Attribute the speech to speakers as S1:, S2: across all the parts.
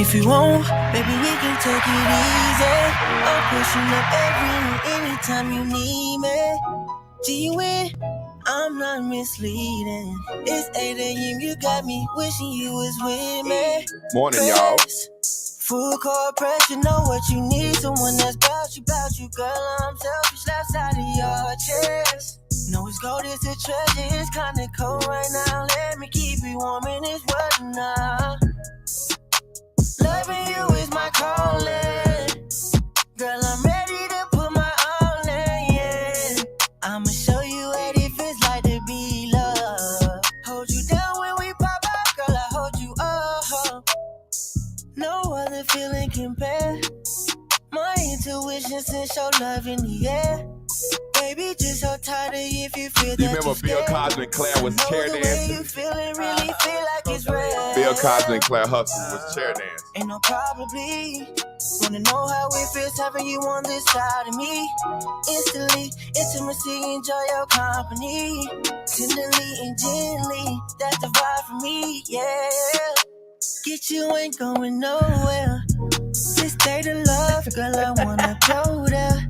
S1: If you want, baby, we can take it easy. I'm pushing up anytime you need me. G-Win, I'm not misleading. It's 8 a.m., you got me wishing you was with me.
S2: Morning, y'all.
S1: Full court press, you know what you need. Someone that's about you, girl. I'm selfish, left side of your chest. No, it's gold, it's a treasure. It's kinda cold right now. Let me keep you warm in this weather now. Loving you is my calling. Girl, I'm ready to put my all in, yeah. I'ma show you what it feels like to be loved. Hold you down when we pop out, girl, I hold you up. No other feeling compare. My intuition sends your love in the air. Baby, just so tired of if you feel that you
S2: remember Bill Cosby and Claire was chair dancing?
S1: You feeling really feel like it's real.
S2: Bill Cosby and Claire Huxtable was chair dancing.
S1: Ain't no probably. Wanna know how it feels having you on this side of me. Instantly, intimacy, enjoy your company. Tenderly and gently, that's the vibe for me, yeah. Get you ain't going nowhere. This day to love, girl, I wanna go there.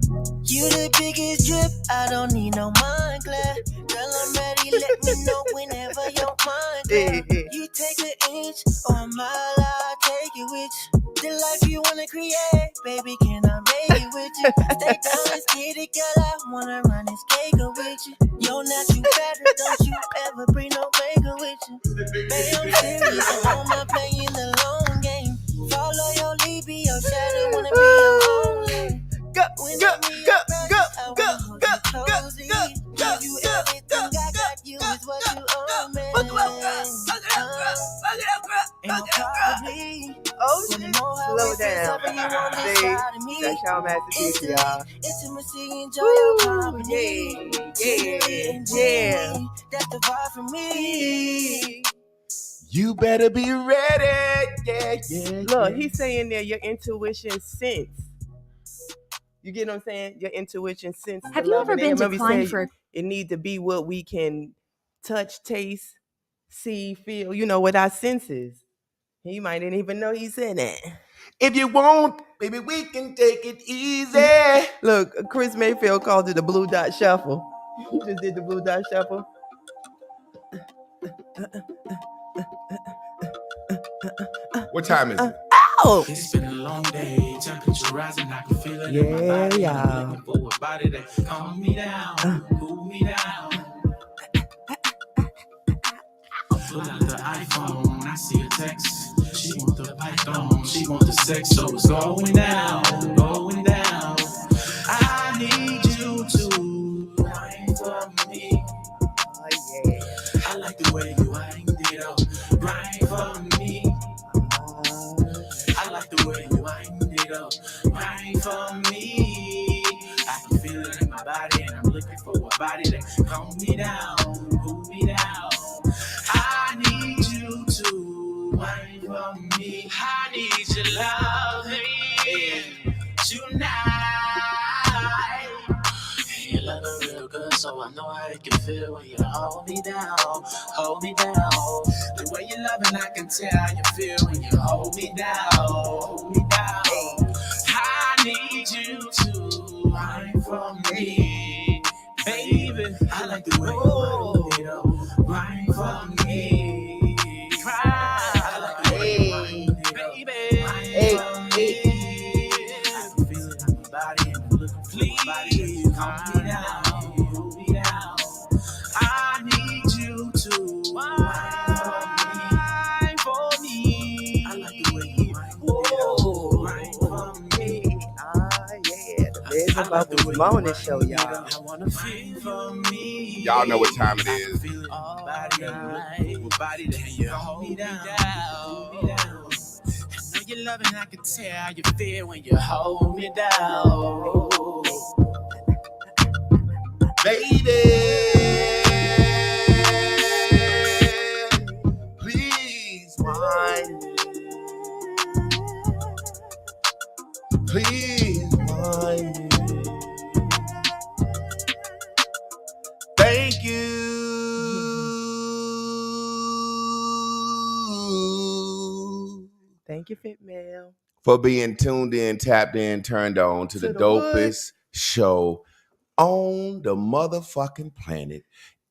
S1: You the biggest drip, I don't need no mind glare. Girl, I'm ready, let me know whenever your mind clear. You take an inch or a mile, I'll take it with you. The life you wanna create, baby, can I make it with you? Stay down, let's get it, girl, I wanna run this cake with you. Yo, not you better, don't you ever bring no maker with you. Baby, I'm serious, I'm not playing the long game. Follow your lead, be your shadow, wanna be your only.
S3: Go.
S1: Give you everything I got, you is what you owe me. Ain't no probably.
S3: Oh shit, slow down. See, that's y'all masterpiece, y'all.
S1: Intimacy, enjoy your company.
S3: Yeah.
S1: That's the vibe for me.
S2: You better be ready. Yeah.
S3: Look, he's saying there your intuition sense. You get what I'm saying? Your intuition sense.
S4: Have you ever been declined for?
S3: It need to be what we can touch, taste, see, feel. You know, with our senses. He might didn't even know he said that.
S2: If you want, baby, we can take it easy.
S3: Look, Chris Mayfield called it the Blue Dot Shuffle. You just did the Blue Dot Shuffle.
S2: What time is it?
S3: Oh!
S5: It's been a long day, temperature rising, I can feel it
S3: Yeah,
S5: in my body.
S3: yeah.
S5: I'm looking for a body that calm me down, cool me down. Pull out the iPhone, I see a text. She want the python, she want the sex, so it's going down. I need you to wine for me.
S3: Oh, yeah.
S5: I like the way you wind it up, wine for me. I like the way you wind it up, wine for me. I can feel it in my body, and I'm looking for a body that calm me down, cool me down. I need you to wine for me. I need your loving tonight. You love it real good, so I know how it can feel when you hold me down, hold me down. The way you love it, I can tell how you feel when you hold me down, hold me down. I need you to wine for me, baby. I like the way you wind it up, wine for me. I like the way you wind it up, wine for me. I can feel it in my body, and I'm looking for a body that calm me down, cool me down. I need you to wine for me. I like the way you wine for me.
S3: Yeah. The Biz and Bubbles Morning Show, y'all.
S5: I wanna feel for me.
S2: Y'all know what time it is.
S5: Feel it in my body, I'm looking for a body that can hold me down. I know you love it, I can tell how you feel when you hold me down.
S2: Baby, please wine. Please wine. Thank you.
S3: Thank you. Funky Fit Mail.
S2: For being tuned in, tapped in, turned on to the dopest show on the motherfucking planet,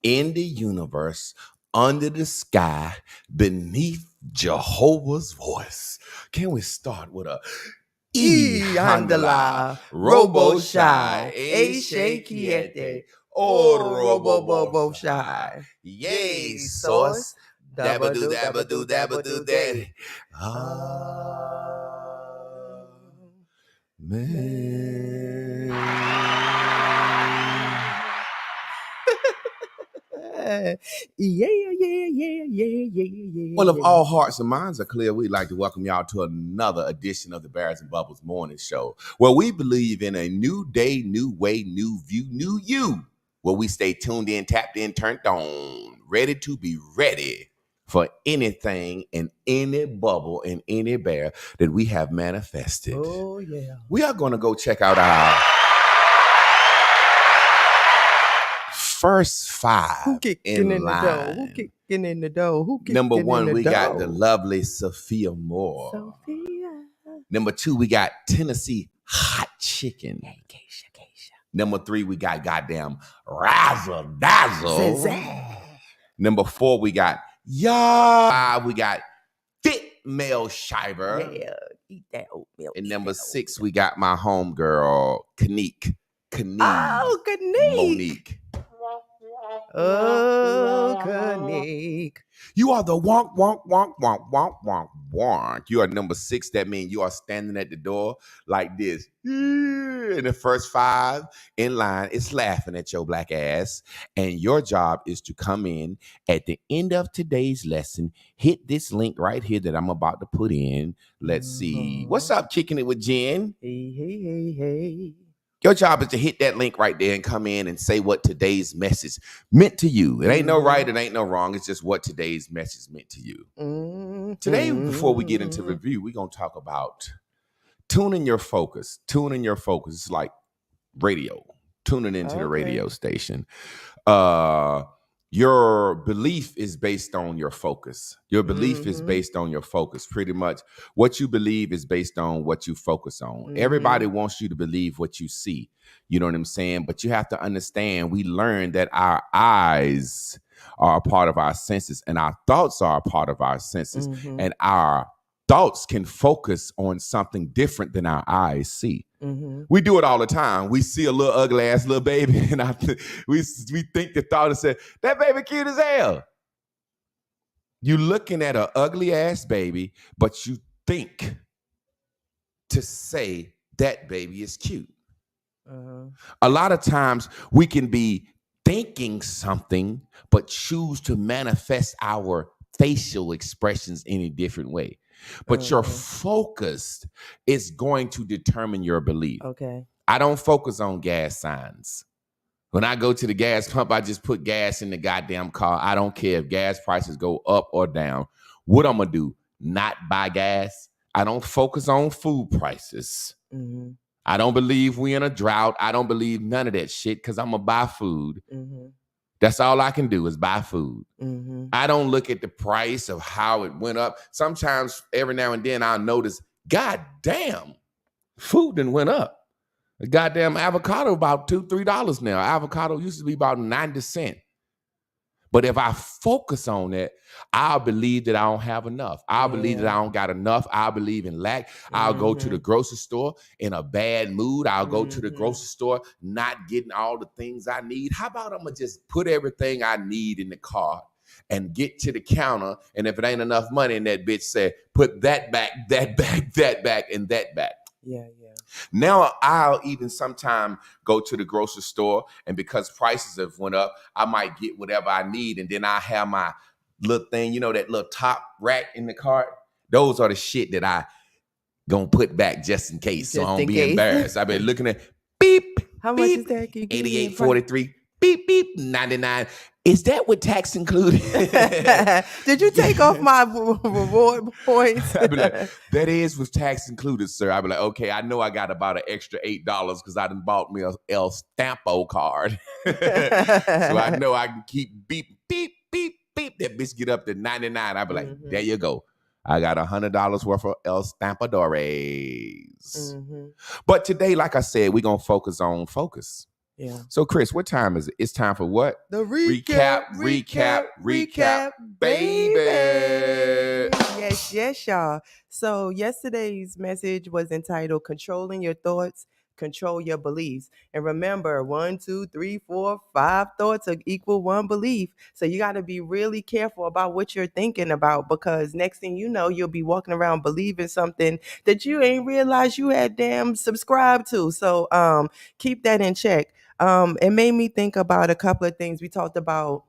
S2: in the universe, under the sky, beneath Jehovah's voice. Can we start with a
S3: Handala, Robo Shy, A Shakiete, Robo Shy.
S2: Yay, sauce. Dabba do, dabba do, dabba do, daddy. Man.
S3: Yeah.
S2: Well, if all hearts and minds are clear, we'd like to welcome y'all to another edition of the Bears and Bubbles Morning Show, where we believe in a new day, new way, new view, new you, where we stay tuned in, tapped in, turned on, ready to be ready for anything and any bubble and any bear that we have manifested.
S3: Oh, yeah.
S2: We are going to go check out our first five
S3: Who kicking in
S2: line.
S3: the door? Who kicking in the door? Who kicking
S2: Number
S3: in
S2: one,
S3: the
S2: we
S3: door?
S2: got the lovely Sophia Moore.
S3: Sophia.
S2: Number two, we got Tennessee Hot Chicken.
S3: Hey, Keisha.
S2: Number three, we got goddamn Razzle Dazzle. Number four, we got we got Fit Mel Shiver.
S3: Yeah, eat that oatmeal.
S2: And number six, we got my homegirl, Kanique.
S3: Oh, Kanique.
S2: Monique.
S3: Oh, Kanique.
S2: You are the wonk, wonk, wonk, wonk, wonk, wonk, wonk. You are number six. That means you are standing at the door like this. And the first five in line is laughing at your black ass. And your job is to come in at the end of today's lesson, hit this link right here that I'm about to put in. Let's see. What's up, Kicking It with Jen?
S3: Hey.
S2: Your job is to hit that link right there and come in and say what today's message meant to you. It ain't no right, it ain't no wrong. It's just what today's message meant to you. Today, before we get into review, we're going to talk about tuning your focus. Tuning your focus. It's like radio. Tuning into the radio station. Your belief is based on your focus. Your belief is based on your focus. Pretty much what you believe is based on what you focus on. Everybody wants you to believe what you see. You know what I'm saying? But you have to understand, we learned that our eyes are a part of our senses and our thoughts are a part of our senses. And our thoughts can focus on something different than our eyes see. We do it all the time. We see a little ugly ass little baby, and we think the thought and say, that baby cute as hell. You looking at an ugly ass baby, but you think to say that baby is cute. A lot of times we can be thinking something, but choose to manifest our facial expressions in a different way. But your focus is going to determine your belief.
S3: Okay.
S2: I don't focus on gas signs. When I go to the gas pump, I just put gas in the goddamn car. I don't care if gas prices go up or down. What I'm going to do? Not buy gas. I don't focus on food prices. I don't believe we in a drought. I don't believe none of that shit because I'm going to buy food. That's all I can do is buy food. I don't look at the price of how it went up. Sometimes every now and then I'll notice, God damn, food done went up. The goddamn avocado about $2, $3 now. Avocado used to be about 90 cents. But if I focus on that, I'll believe that I don't have enough. I'll believe that I don't got enough. I'll believe in lack. I'll go to the grocery store in a bad mood. I'll go to the grocery store not getting all the things I need. How about I'm going to just put everything I need in the cart and get to the counter, and if it ain't enough money in that bitch, say, put that back, that back, that back, and that back.
S3: Yeah.
S2: Now I'll even sometime go to the grocery store, and because prices have went up, I might get whatever I need, and then I have my little thing, you know, that little top rack in the cart. Those are the shit that I gonna put back just in case, so I don't be embarrassed. I've been looking at beep.
S3: How much is that?
S2: $88.43. Beep beep 99. Is that with tax included?
S3: Did you take off my reward points?
S2: I'd be like, that is with tax included, sir. I'd be like, okay, I know I got about an extra $8 because I done bought me a El Stampo card. So I know I can keep beep, beep, beep, beep. That bitch get up to 99. I'd be like, there you go. I got $100 worth of El Stampadores.
S3: Mm-hmm.
S2: But today, like I said, we're going to focus on focus.
S3: Yeah.
S2: So, Chris, what time is it? It's time for what?
S3: The recap,
S2: baby.
S3: Yes, y'all. So yesterday's message was entitled Controlling Your Thoughts, Control Your Beliefs. And remember, 1, 2, 3, 4, 5 thoughts equal 1 belief. So you got to be really careful about what you're thinking about, because next thing you know, you'll be walking around believing something that you ain't realized you had damn subscribed to. So keep that in check. It made me think about a couple of things. We talked about,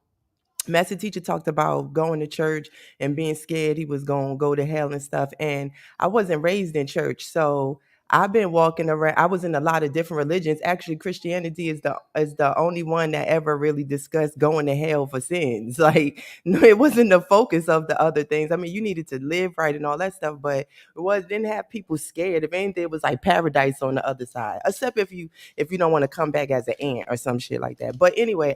S3: Master Teacher talked about going to church and being scared he was going to go to hell and stuff. And I wasn't raised in church, so I've been walking around. I was in a lot of different religions. Actually, Christianity is the only one that ever really discussed going to hell for sins. Like, no, it wasn't the focus of the other things. I mean, you needed to live right and all that stuff, but didn't have people scared. If anything, it was like paradise on the other side. Except if you don't want to come back as an ant or some shit like that. But anyway,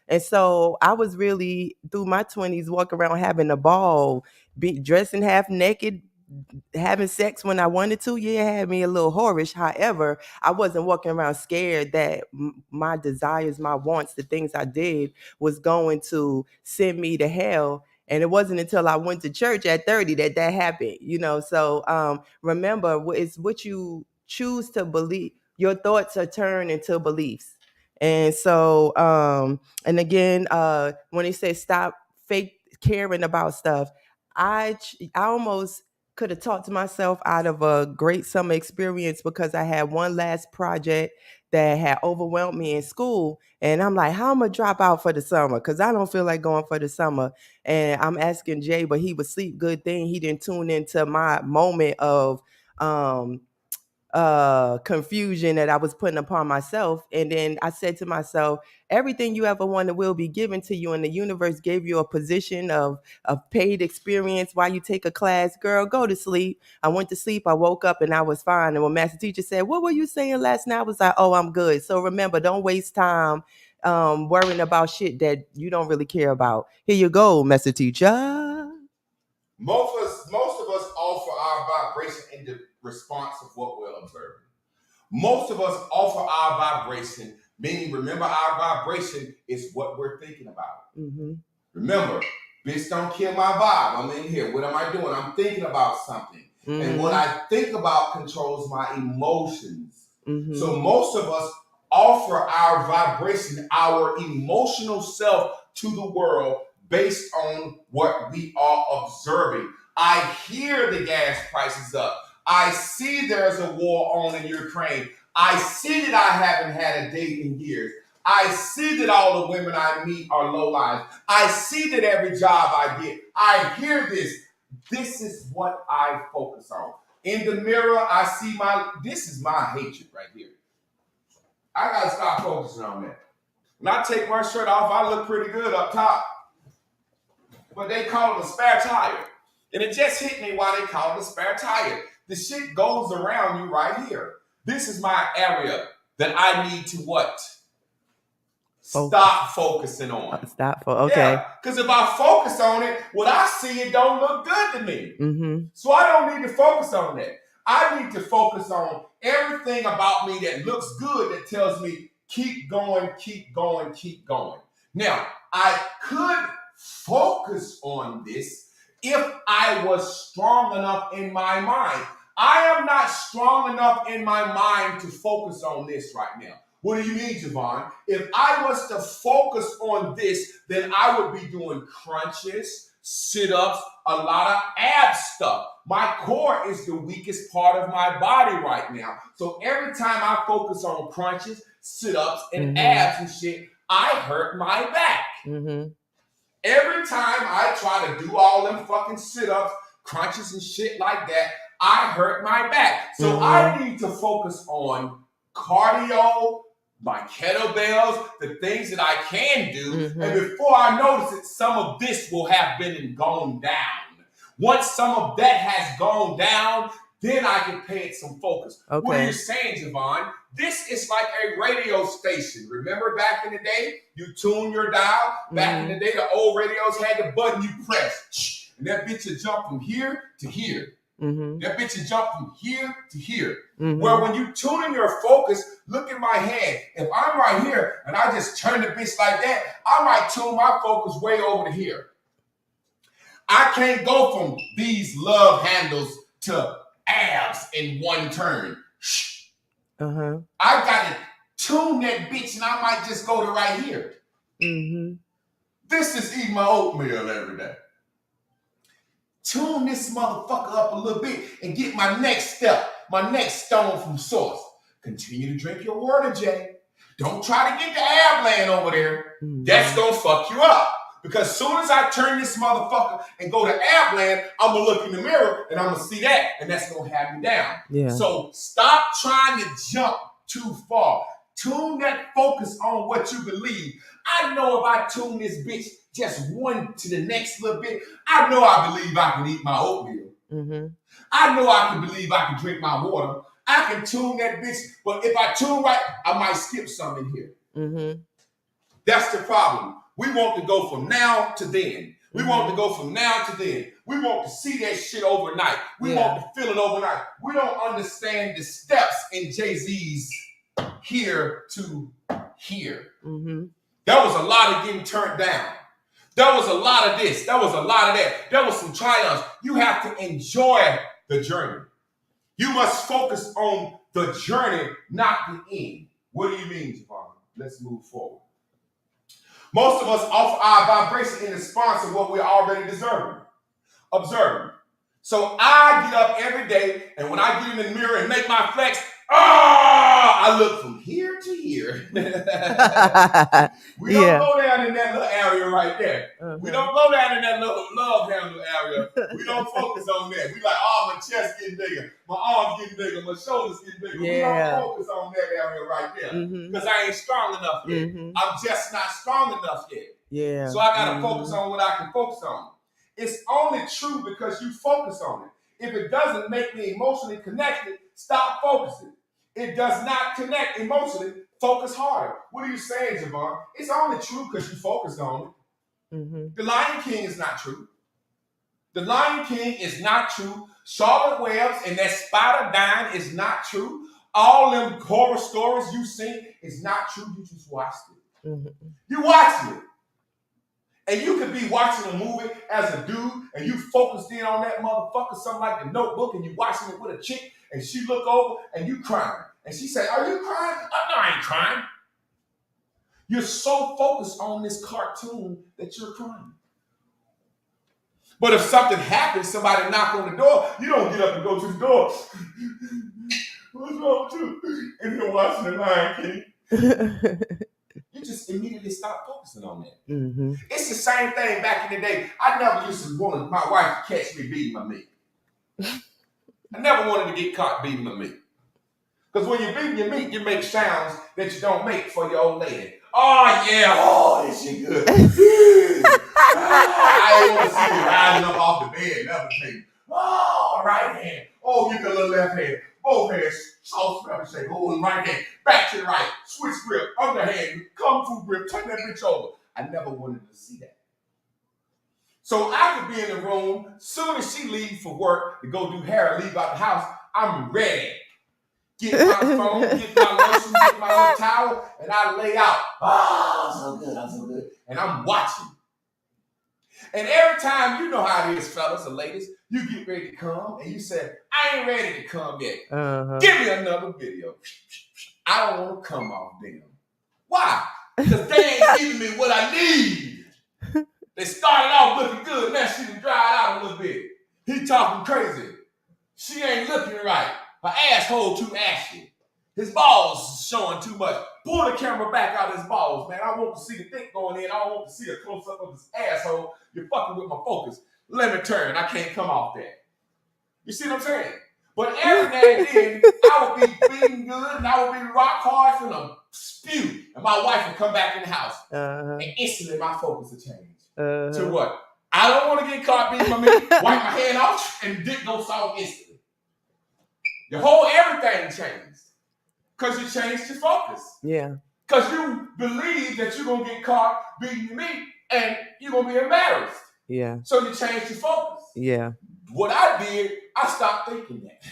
S3: and so I was really, through my 20s, walking around having a ball, dressing half naked, having sex when I wanted to. Yeah, it had me a little whorish. However, I wasn't walking around scared that my desires, my wants, the things I did was going to send me to hell. And it wasn't until I went to church at 30 that happened, So remember, it's what you choose to believe. Your thoughts are turned into beliefs. And so, and again, when he says stop fake caring about stuff, I almost could have talked myself out of a great summer experience, because I had one last project that had overwhelmed me in school. And I'm like, how am I drop out for the summer? Because I don't feel like going for the summer. And I'm asking Jay, but he was asleep. Good thing he didn't tune into my moment of confusion that I was putting upon myself. And then I said to myself, everything you ever wanted will be given to you, and the universe gave you a position of paid experience while you take a class. Girl, go to sleep. I went to sleep, I woke up, and I was fine. And when Master Teacher said, what were you saying last night? I was like, oh, I'm good. So remember, don't waste time worrying about shit that you don't really care about. Here you go, Master Teacher.
S2: Most of us offer our vibration in the response of what we're observing. Most of us offer our vibration, meaning remember, our vibration is what we're thinking about.
S3: Mm-hmm.
S2: Remember, bitch, don't kill my vibe. I'm in here. What am I doing? I'm thinking about something. Mm-hmm. And what I think about controls my emotions. Mm-hmm. So most of us offer our vibration, our emotional self to the world based on what we are observing. I hear the gas prices up. I see there's a war on in Ukraine. I see that I haven't had a date in years. I see that all the women I meet are low lives. I see that every job I get. I hear this. This is what I focus on. In the mirror, I see this is my hatred right here. I gotta stop focusing on that. When I take my shirt off, I look pretty good up top. But they call it a spare tire. And it just hit me why they call it a spare tire. The shit goes around you right here. This is my area that I need to what? Stop focusing on.
S3: Okay.
S2: Because if I focus on it, what I see, it don't look good to me.
S3: Mm-hmm.
S2: So I don't need to focus on that. I need to focus on everything about me that looks good, that tells me keep going, keep going, keep going. Now, I could focus on this if I was strong enough in my mind. I am not strong enough in my mind to focus on this right now. What do you mean, Javon? If I was to focus on this, then I would be doing crunches, sit-ups, a lot of ab stuff. My core is the weakest part of my body right now. So every time I focus on crunches, sit-ups, and abs and shit, I hurt my back.
S3: Mm-hmm.
S2: Every time I try to do all them fucking sit-ups, crunches and shit like that, I hurt my back. So I need to focus on cardio, my kettlebells, the things that I can do. And before I notice it, some of this will have been and gone down. Once some of that has gone down, then I can pay it some focus.
S3: Okay.
S2: What are you saying, Javon? This is like a radio station. Remember back in the day, you tune your dial? Back in the day, the old radios had the button you press. and that bitch will jump from here to here.
S3: Mm-hmm.
S2: That bitch will jump from here to here.
S3: Mm-hmm.
S2: Where when you tune in your focus, look at my hand. If I'm right here and I just turn the bitch like that, I might tune my focus way over to here. I can't go from these love handles to abs in one turn.
S3: Uh-huh.
S2: I gotta tune that bitch and I might just go to right here.
S3: Mm-hmm.
S2: This is eating my oatmeal every day. Tune this motherfucker up a little bit and get my next step, my next stone from source. Continue to drink your water, Jay. Don't try to get the ab land over there.
S3: Mm-hmm.
S2: That's gonna fuck you up. Because as soon as I turn this motherfucker and go to ab land, I'm gonna look in the mirror and I'm gonna see that, and that's gonna have me down.
S3: Yeah.
S2: So stop trying to jump too far. Tune that focus on what you believe. I know if I tune this bitch just one to the next little bit, I know I believe I can eat my oatmeal.
S3: Mm-hmm.
S2: I know I can believe I can drink my water. I can tune that bitch, but if I tune right, I might skip something here.
S3: Mm-hmm.
S2: That's the problem. We want to go from now to then. We want to go from now to then. We want to see that shit overnight. We want to feel it overnight. We don't understand the steps in Jay-Z's here to here.
S3: Mm-hmm.
S2: There was a lot of getting turned down. There was a lot of this. There was a lot of that. There was some triumphs. You have to enjoy the journey. You must focus on the journey, not the end. What do you mean, Javon? Let's move forward. Most of us offer our vibration in response to what we're already observing. So I get up every day, and when I get in the mirror and make my flex, I look from here to here. We don't go down in that little area right there. Uh-huh. We don't go down in that little love handle area. We don't focus on that. We like, my chest getting bigger, my arms getting bigger, my shoulders getting bigger.
S3: Yeah.
S2: We don't focus on that area right there because I ain't strong enough yet. I'm just not strong enough yet.
S3: Yeah.
S2: So I gotta focus on what I can focus on. It's only true because you focus on it. If it doesn't make me emotionally connected, stop focusing. It does not connect emotionally, focus harder. What are you saying, Javon? It's only true because you focused on it. Mm-hmm. The Lion King is not true. The Lion King is not true. Charlotte Webbs and that spider dying is not true. All them horror stories you seen is not true. You just watched it. Mm-hmm. You watched it. And you could be watching a movie as a dude and you focused in on that motherfucker, something like The Notebook, and you watching it with a chick and she look over and you crying. And she say, "Are you crying?" "No, I ain't crying." You're so focused on this cartoon that you're crying. But if something happens, somebody knock on the door, you don't get up and go to the door. "What's wrong with you?" And you're watching The Lion King. You just immediately stop focusing on that. Mm-hmm. It's the same thing back in the day. I never used to want my wife to catch me beating my meat. I never wanted to get caught beating my meat. Because when you're beating your meat, you make sounds that you don't make for your old lady. "Oh, yeah. Oh, is she good?" I ain't want to see you rising up off the bed. Never take. "Oh, right hand. Oh, give me a little left hand. Both hands. Soft scrap shake. Oh, and right hand. Back to the right. Switch grip. Underhand. Kung fu grip. Turn that bitch over." I never wanted to see that. So I could be in the room. Soon as she leaves for work to go do hair, leave out the house, I'm ready. Get my phone, get my lotion, get my little towel, and I lay out. "Oh, I'm so good, I'm so good." And I'm watching. And every time, you know how it is, fellas and ladies, you get ready to come, and you say, "I ain't ready to come yet. Give me another video." I don't want to come off them. Why? Because they ain't giving me what I need. They started off looking good, now she done dried out a little bit. He talking crazy. She ain't looking right. Her asshole too ashy. His balls showing too much. Pull the camera back out of his balls, man. I want to see the thing going in. I don't want to see a close-up of his asshole. You're fucking with my focus. Let me turn. I can't come off that. You see what I'm saying? But every now and then, I would be beating good and I would be rock hard from a spew. And my wife would come back in the house. And instantly my focus would change. To what? I don't want to get caught beating my meat. Wipe my hand off and dick go soft instantly. Your whole everything changed. Because you changed your focus. Yeah. Because you believe that you're going to get caught beating your meat and you're going to be embarrassed.
S3: Yeah.
S2: So you changed your focus.
S3: Yeah.
S2: What I did, I stopped thinking that.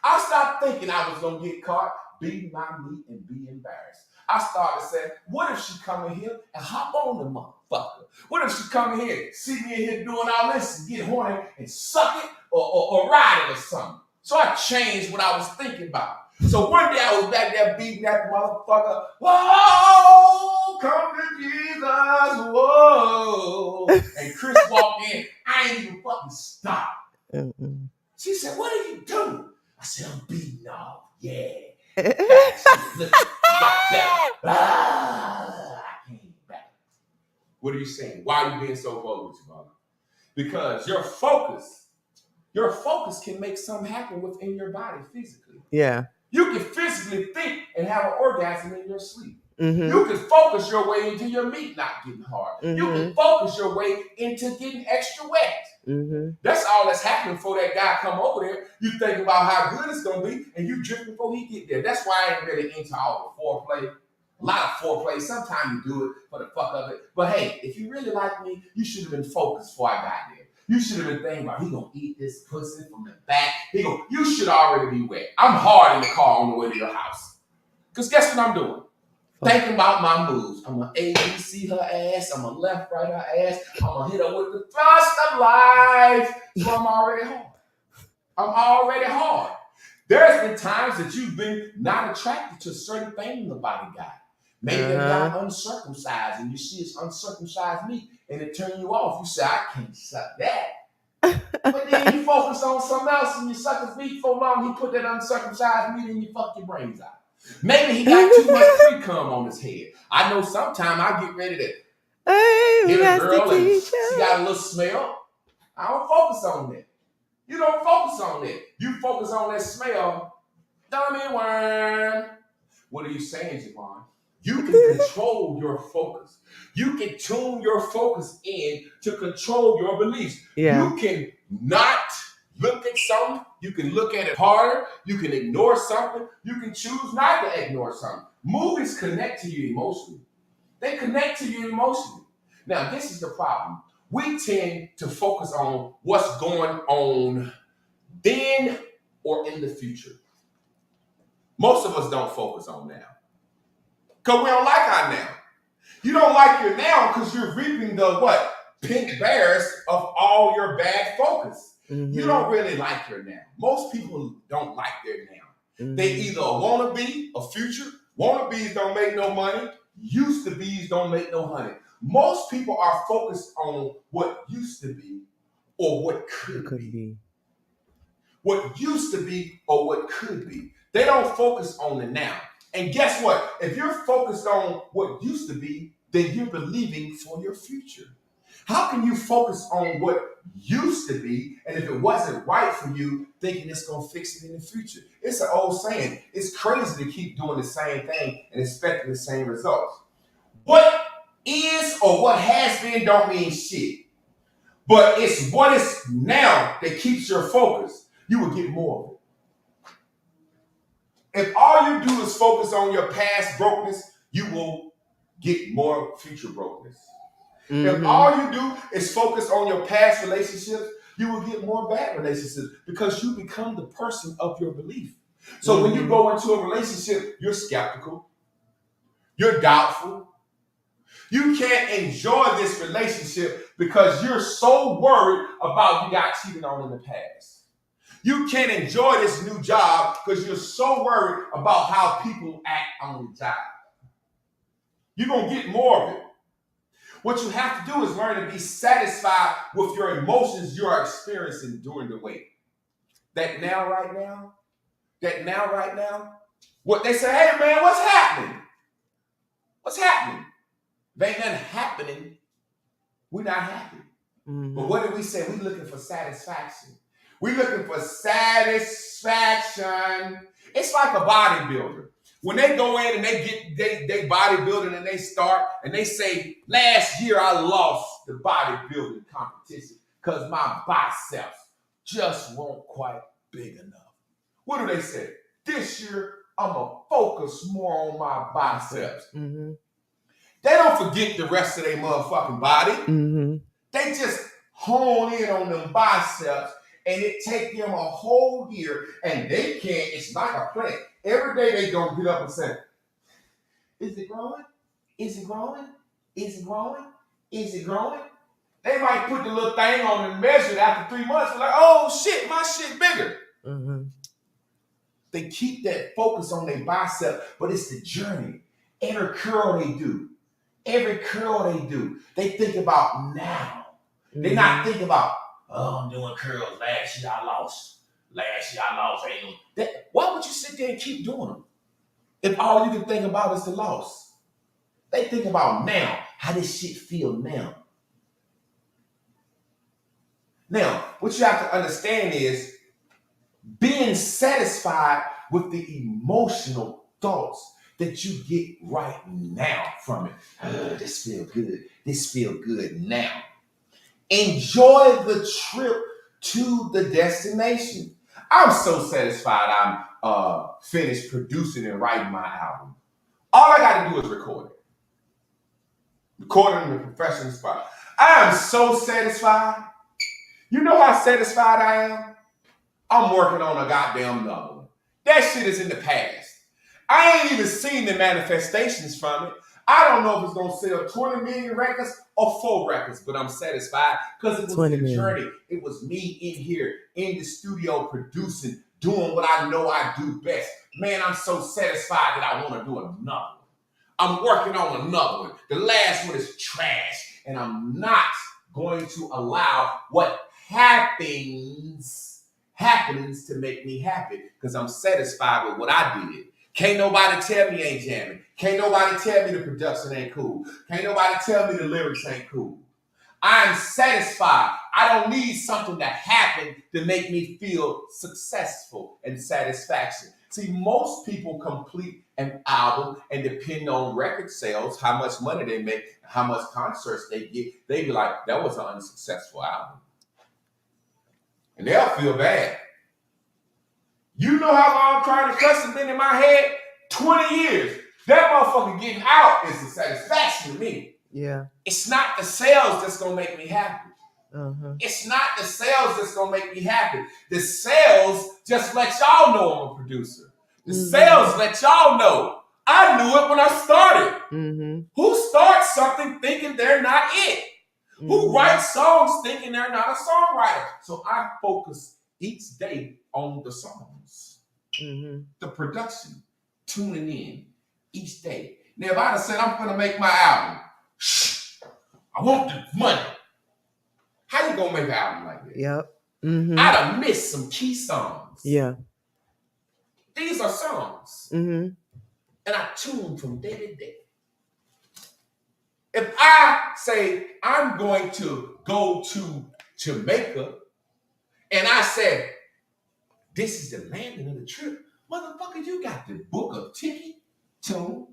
S2: I stopped thinking I was gonna get caught beating my meat and be embarrassed. I started saying, what if she come in here and hop on the motherfucker? What if she come in here, see me in here doing all this and get horny and suck it or ride it or something? So I changed what I was thinking about. So one day I was back there beating that motherfucker. Whoa, come to Jesus, whoa. And Chris walked in. I ain't even fucking stop.
S3: Mm-mm.
S2: She said, what are you doing? I said, I'm beating off. Yeah. I came back. What are you saying? Why are you being so bold with your mother? Because your focus can make something happen within your body physically.
S3: Yeah.
S2: You can physically think and have an orgasm in your sleep.
S3: Mm-hmm.
S2: You can focus your way into your meat not getting hard.
S3: Mm-hmm.
S2: You can focus your way into getting extra wet.
S3: Mm-hmm.
S2: That's all that's happening before that guy come over there. You think about how good it's gonna be, and you drift before he get there. That's why I ain't really into all the foreplay. A lot of foreplay. Sometimes you do it for the fuck of it. But hey, if you really like me, you should have been focused before I got there. You should have been thinking about he gonna eat this pussy from the back. You should already be wet. I'm hard in the car on the way to your house. Cause guess what I'm doing? Thinking about my moves. I'm gonna ABC her ass. I'm gonna left, right her ass. I'm gonna hit her with the thrust of life. So I'm already hard. There's been times that you've been not attracted to certain things about a guy. Maybe a guy uncircumcised and you see his uncircumcised meat and it turns you off. You say, I can't suck that. But then you focus on something else and you suck his meat for long, he put that uncircumcised meat and you fuck your brains out. Maybe he got too much free cum on his head. I know sometime I get ready to hit a girl and she got a little smell. I don't focus on that. You don't focus on that. You focus on that smell. Dummy worm. What are you saying, Javon? You can control your focus. You can tune your focus in to control your beliefs.
S3: Yeah.
S2: You can not look at something. You can look at it harder. You can ignore something. You can choose not to ignore something. Movies connect to you emotionally. They connect to you emotionally. Now, this is the problem. We tend to focus on what's going on then or in the future. Most of us don't focus on now. Because we don't like our now. You don't like your now because you're reaping the what? Pink bears of all your bad focus.
S3: Mm-hmm.
S2: You don't really like your now. Most people don't like their now. Mm-hmm. They either want to be a future, wannabes don't make no money, used to be's don't make no honey. Most people are focused on what used to be or what could be. What used to be or what could be. They don't focus on the now. And guess what? If you're focused on what used to be, then you're believing for your future. How can you focus on what used to be, and if it wasn't right for you, thinking it's going to fix it in the future? It's an old saying. It's crazy to keep doing the same thing and expecting the same results. What is or what has been don't mean shit. But it's what is now that keeps your focus. You will get more of it. If all you do is focus on your past brokenness, you will get more future brokenness. Mm-hmm. If all you do is focus on your past relationships, you will get more bad relationships because you become the person of your belief. So when you go into a relationship, you're skeptical. You're doubtful. You can't enjoy this relationship because you're so worried about you got cheated on in the past. You can't enjoy this new job because you're so worried about how people act on the job. You're going to get more of it. What you have to do is learn to be satisfied with your emotions you are experiencing during the wait. That now, right now, what they say, hey man, what's happening? What's happening? If ain't nothing happening, we're not happy. Mm-hmm. But what did we say? We're looking for satisfaction. We're looking for satisfaction. It's like a bodybuilder. When they go in and they bodybuilding and they start and they say, last year I lost the bodybuilding competition because my biceps just weren't quite big enough. What do they say? This year I'm going to focus more on my biceps. Mm-hmm. They don't forget the rest of their motherfucking body. Mm-hmm. They just hone in on them biceps, and it take them a whole year, and they can't. It's like a plant. Every day they gonna get up and say, "Is it growing? Is it growing? Is it growing? Is it growing?" They might put the little thing on and measure it after 3 months. They're like, "Oh shit, my shit bigger."
S3: Mm-hmm.
S2: They keep that focus on their bicep, but it's the journey. Every curl they do, they think about now. They not think about, "Oh, I'm doing curls. Last year I lost. Why would you sit there and keep doing them if all you can think about is the loss? They think about now, how this shit feel now. Now, what you have to understand is being satisfied with the emotional thoughts that you get right now from it. This feel good. This feel good now. Enjoy the trip to the destination. I'm so satisfied I'm finished producing and writing my album. All I got to do is record it. Recording in a professional spot. I am so satisfied. You know how satisfied I am? I'm working on a goddamn another one. That shit is in the past. I ain't even seen the manifestations from it. I don't know if it's going to sell 20 million records or 4 records, but I'm satisfied because it was the journey. It was me in here, in the studio, producing, doing what I know I do best. Man, I'm so satisfied that I want to do another one. I'm working on another one. The last one is trash, and I'm not going to allow what happens to make me happy because I'm satisfied with what I did. Can't nobody tell me ain't jamming. Can't nobody tell me the production ain't cool. Can't nobody tell me the lyrics ain't cool. I'm satisfied. I don't need something to happen to make me feel successful and satisfaction. See, most people complete an album and depend on record sales, how much money they make, how much concerts they get. They be like, that was an unsuccessful album. And they'll feel bad. You know how long Trying to Cuss has been in my head? 20 years. That motherfucker getting out is a satisfaction to me.
S3: Yeah.
S2: It's not the sales that's going to make me happy.
S3: Uh-huh.
S2: It's not the sales that's going to make me happy. The sales just let y'all know I'm a producer. The sales let y'all know. I knew it when I started.
S3: Mm-hmm.
S2: Who starts something thinking they're not it? Mm-hmm. Who writes songs thinking they're not a songwriter? So I focus each day on the songs, the production, tuning in each day. Now, if I'd have said I'm going to make my album, I want the money. How you going to make an album like that?
S3: Yep. Mm-hmm.
S2: I'd have missed some key songs.
S3: Yeah.
S2: These are songs.
S3: Mm-hmm.
S2: And I tune from day to day. If I say I'm going to go to Jamaica and I say, this is the landing of the trip, motherfucker, you got to book a ticket, tune.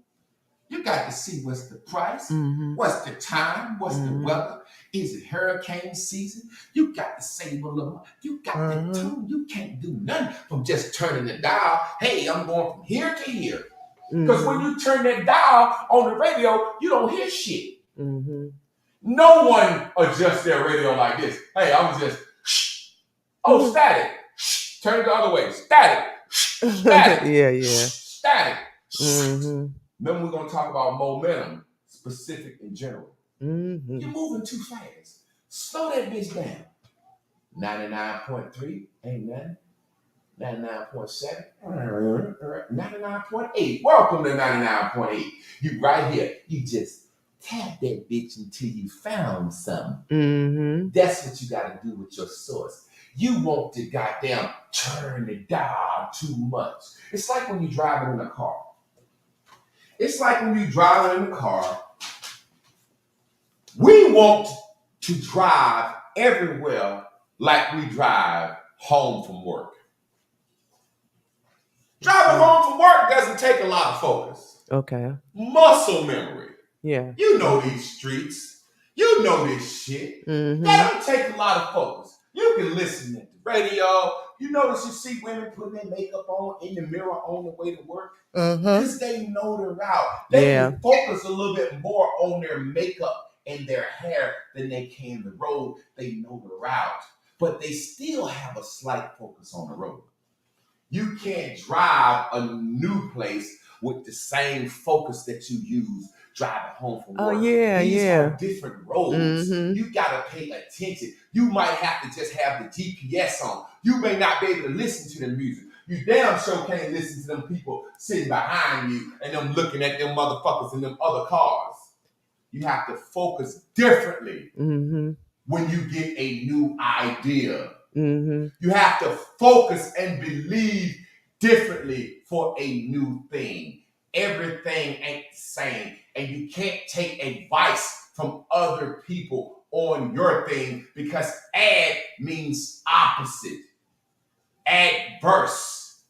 S2: You got to see what's the price, what's the time, what's the weather. Is it hurricane season? You got to save a little. You got to tune. You can't do nothing from just turning the dial. Hey, I'm going from here to here. Because when you turn that dial on the radio, you don't hear shit. No one adjusts their radio like this. Hey, I'm just, oh, static. Turn it the other way. Static. Static.
S3: Yeah.
S2: Static. Then we're going to talk about momentum, specific in general. You're moving too fast. Slow that bitch down. 99.3 ain't nothing. 99.7. 99.8. Welcome to 99.8. You right here. You just tap that bitch until you found something. That's what you got to do with your source. You want to goddamn turn the dial too much. It's like when you're driving in a car. We want to drive everywhere like we drive home from work. Driving home from work doesn't take a lot of focus.
S3: Okay.
S2: Muscle memory.
S3: Yeah.
S2: You know these streets. You know this shit. That don't take a lot of focus. You can listen at the radio. You notice you see women putting their makeup on in the mirror on the way to work. Because they know they're out. They can focus a little bit more on their makeup in their hair than they can the road. They know the route, but they still have a slight focus on the road. You can't drive a new place with the same focus that you use driving home from work. These are different roads. You gotta pay attention. You might have to just have the GPS on. You may not be able to listen to the music. You damn sure can't listen to them people sitting behind you and them looking at them motherfuckers in them other cars. You have to focus differently when you get a new idea. You have to focus and believe differently for a new thing. Everything ain't the same, and you can't take advice from other people on your thing because ad means opposite, adverse.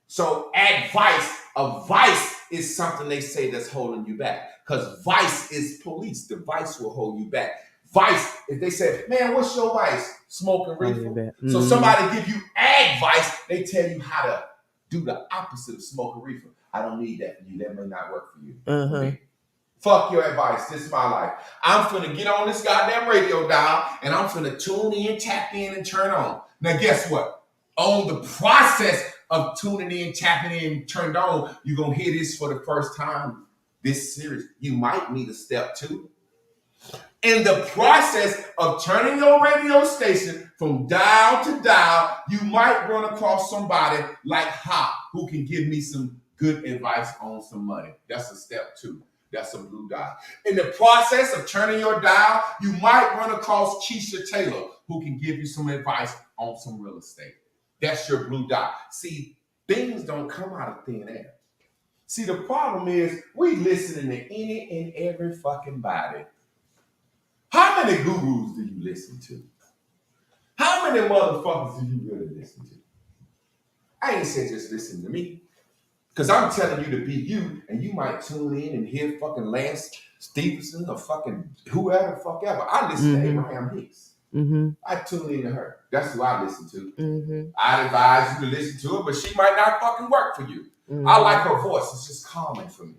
S2: So advice, a vice is something they say that's holding you back, because vice is police. The vice will hold you back. Vice, if they say, man, what's your vice? Smoking reefer. So somebody give you advice, they tell you how to do the opposite of smoking reefer. I don't need that for you. That may not work for you. Okay? Fuck your advice. This is my life. I'm finna get on this goddamn radio dial and I'm finna tune in, tap in, and turn on. Now guess what? On the process of tuning in, tapping in, turned on, you're gonna hear this for the first time. This series, you might need a step 2. In the process of turning your radio station from dial to dial, you might run across somebody like Hop who can give me some good advice on some money. That's a step 2. That's a blue dot. In the process of turning your dial, you might run across Keisha Taylor who can give you some advice on some real estate. That's your blue dot. See, things don't come out of thin air. See, the problem is we listening to any and every fucking body. How many gurus do you listen to? How many motherfuckers do you really listen to? I ain't saying just listen to me. Because I'm telling you to be you, and you might tune in and hear fucking Lance Stephenson or fucking whoever the fuck ever. I listen to Abraham Hicks. I tune in to her. That's who I listen to. I'd advise you to listen to her, but she might not fucking work for you. I like her voice. It's just calming for me.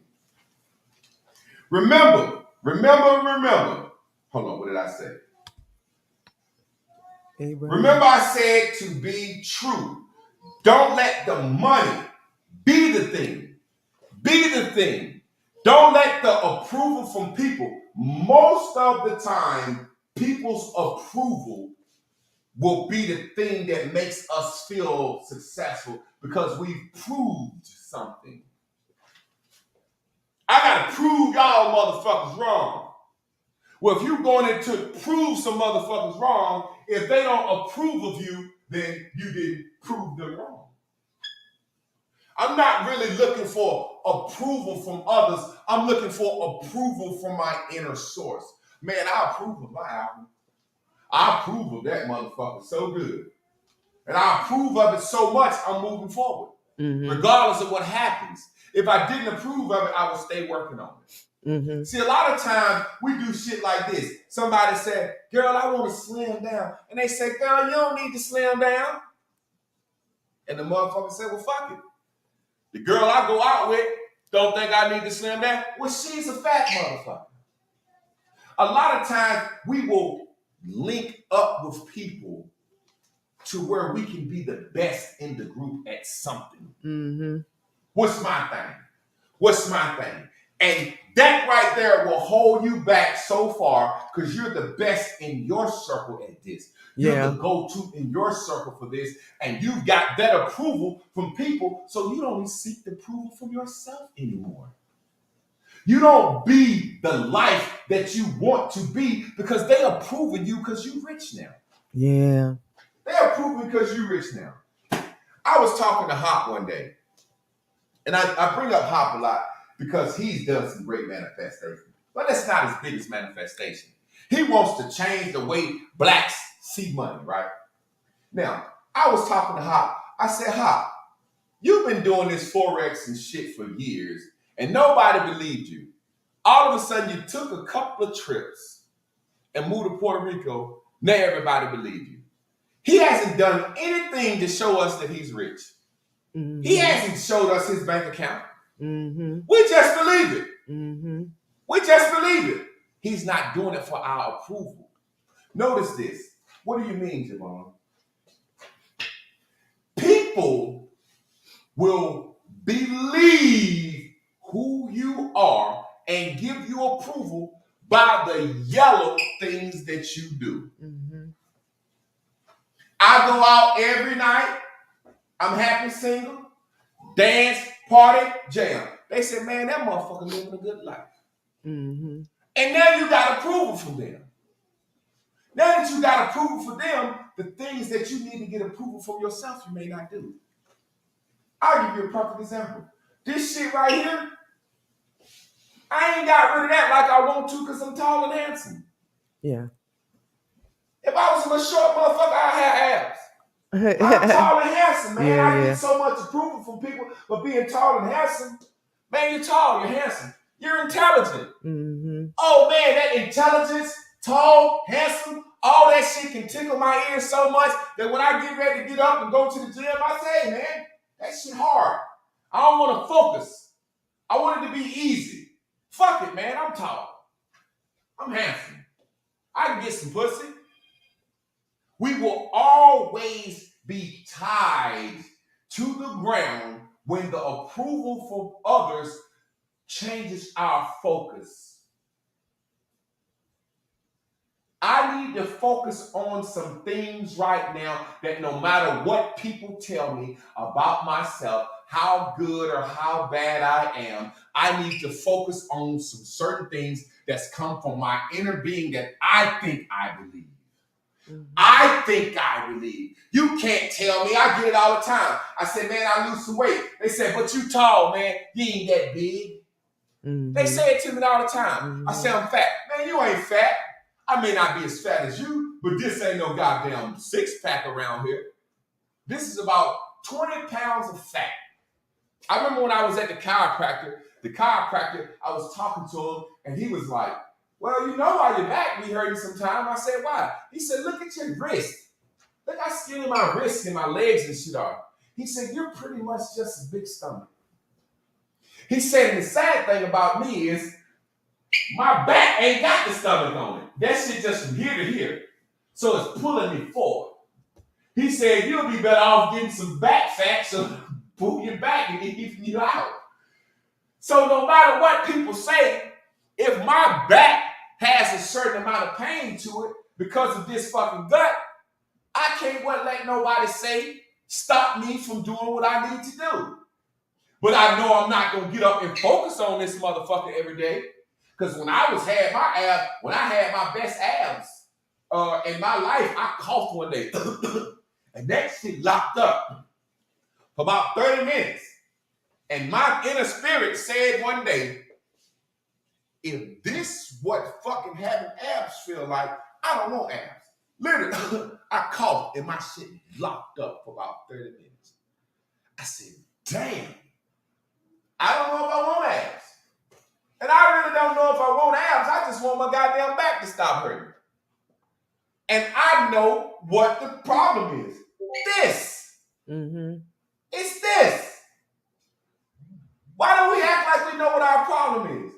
S2: Remember. Hold on, what did I say? Remember I said to be true. Don't let the money be the thing. Be the thing. Don't let the approval from people. Most of the time, people's approval will be the thing that makes us feel successful because we've proved something. I gotta prove y'all motherfuckers wrong. Well, if you're going in to prove some motherfuckers wrong, if they don't approve of you, then you didn't prove them wrong. I'm not really looking for approval from others. I'm looking for approval from my inner source. Man, I approve of my album. I approve of that motherfucker so good. And I approve of it so much, I'm moving forward. Regardless of what happens. If I didn't approve of it, I would stay working on it. See, a lot of times we do shit like this. Somebody said, girl, I want to slim down. And they say, girl, you don't need to slim down. And the motherfucker said, well, fuck it. The girl I go out with don't think I need to slim down. Well, she's a fat motherfucker. A lot of times we will link up with people to where we can be the best in the group at something. What's my thing? And that right there will hold you back so far because you're the best in your circle at this. You're the go-to in your circle for this. And you've got that approval from people, so you don't seek the approval from yourself anymore. You don't be the life that you want to be because they approve of you because you're rich now.
S3: Yeah.
S2: They approve because you're rich now. I was talking to Hop one day. And I bring up Hop a lot because he's done some great manifestation. But that's not his biggest manifestation. He wants to change the way blacks see money, right? Now, I was talking to Hop. I said, Hop, you've been doing this Forex and shit for years, and nobody believed you. All of a sudden, you took a couple of trips and moved to Puerto Rico. Now everybody believed you. He hasn't done anything to show us that he's rich. He hasn't showed us his bank account. We just believe it. We just believe it. He's not doing it for our approval. Notice this. What do you mean, Javon? People will believe who you are and give you approval by the yellow things that you do.
S3: Mm-hmm.
S2: I go out every night. I'm happy single. Dance, party, jam. They said, man, that motherfucker living a good life.
S3: Mm-hmm.
S2: And now you got approval from them. Now that you got approval for them, the things that you need to get approval from yourself, you may not do. I'll give you a perfect example. This shit right here, I ain't got rid of that like I want to because I'm tall and handsome.
S3: Yeah.
S2: If I was a little short motherfucker, I'd have abs. I'm tall and handsome, man.
S3: Yeah,
S2: I get so much approval from people for being tall and handsome. Man, you're tall, you're handsome. You're intelligent.
S3: Mm-hmm.
S2: Oh, man, that intelligence, tall, handsome, all that shit can tickle my ears so much that when I get ready to get up and go to the gym, I say, hey, man, that shit hard. I don't want to focus. I want it to be easy. Fuck it, man. I'm tall. I'm handsome. I can get some pussy. We will always be tied to the ground when the approval from others changes our focus. I need to focus on some things right now that no matter what people tell me about myself, how good or how bad I am, I need to focus on some certain things that's come from my inner being that I think I believe. Mm-hmm. I think I believe. You can't tell me. I get it all the time. I say, man, I lose some weight. They say, but you tall, man. You ain't that big. Mm-hmm. They say it to me all the time. Mm-hmm. I say, I'm fat. Man, you ain't fat. I may not be as fat as you, but this ain't no goddamn six-pack around here. This is about 20 pounds of fat. I remember when I was at the chiropractor, I was talking to him, and he was like, well, you know why your back be hurting sometime. I said, why? He said, look at your wrist. Look how skinny my wrists and my legs and shit are. He said, you're pretty much just a big stomach. He said, the sad thing about me is my back ain't got the stomach on it. That shit just from here to here. So it's pulling me forward. He said, you'll be better off getting some back fat so pull your back and keep you out. So no matter what people say, if my back has a certain amount of pain to it because of this fucking gut, I can't let nobody say, stop me from doing what I need to do. But I know I'm not going to get up and focus on this motherfucker every day. Because when I had my best abs in my life, I coughed one day. And that shit locked up for about 30 minutes. And my inner spirit said one day, if this what fucking having abs feel like, I don't want abs. Literally, I coughed and my shit locked up for about 30 minutes. I said, damn, I don't know if I want abs. And I really don't know if I want abs. I just want my goddamn back to stop hurting. And I know what the problem is. This. Mm-hmm. It's this. Why don't we act like we know what our problem is?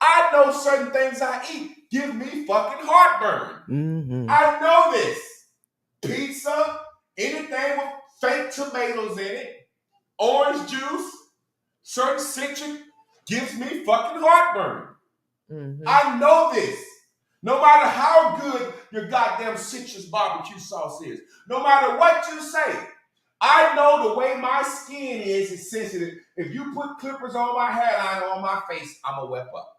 S2: I know certain things I eat give me fucking heartburn. Mm-hmm. I know this. Pizza, anything with fake tomatoes in it, orange juice, certain citric gives me fucking heartburn. Mm-hmm. I know this. No matter how good your goddamn citrus barbecue sauce is, no matter what you say, I know the way my skin is sensitive. If you put clippers on my hairline or on my face, I'm going to wet up.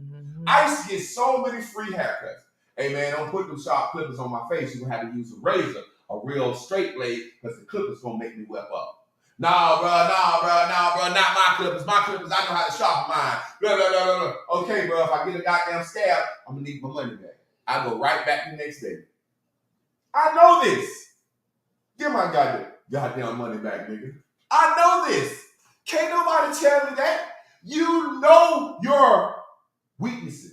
S2: Mm-hmm. I used to get so many free haircuts. Hey, man, don't put them sharp clippers on my face. You're going to have to use a razor, a real straight blade, because the clippers going to make me wet up. Nah, bro, not my clippers. My clippers, I know how to sharpen mine. Blah, blah, blah, blah. Okay, bro, if I get a goddamn scab, I'm going to need my money back. I go right back the next day. I know this. Get my goddamn money back, nigga. I know this. Can't nobody tell me that. You know your weaknesses.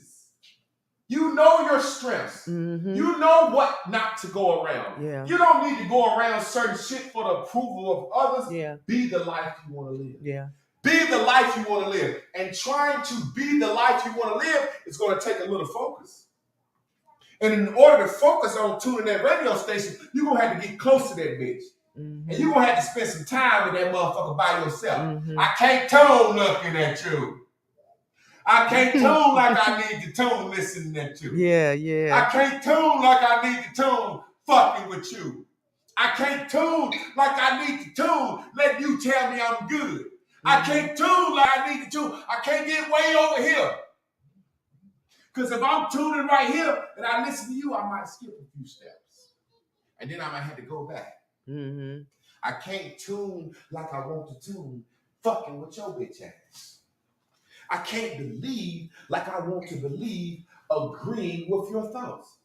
S2: You know your strengths. Mm-hmm. You know what not to go around. Yeah. You don't need to go around certain shit for the approval of others. Yeah. Be the life you want to live.
S3: Yeah.
S2: Be the life you want to live. And trying to be the life you want to live is going to take a little focus. And in order to focus on tuning that radio station, you're going to have to get close to that bitch. And you're going to have to spend some time with that motherfucker by yourself. I can't tune looking at you. I can't tune like I need to tune listening at you.
S3: Yeah.
S2: I can't tune like I need to tune fucking with you. I can't tune like I need to tune letting you tell me I'm good. I can't tune like I need to tune. I can't get way over here. Because if I'm tuning right here and I listen to you, I might skip a few steps. And then I might have to go back. I can't tune like I want to tune fucking with your bitch ass. I can't believe like I want to believe agreeing with your thoughts.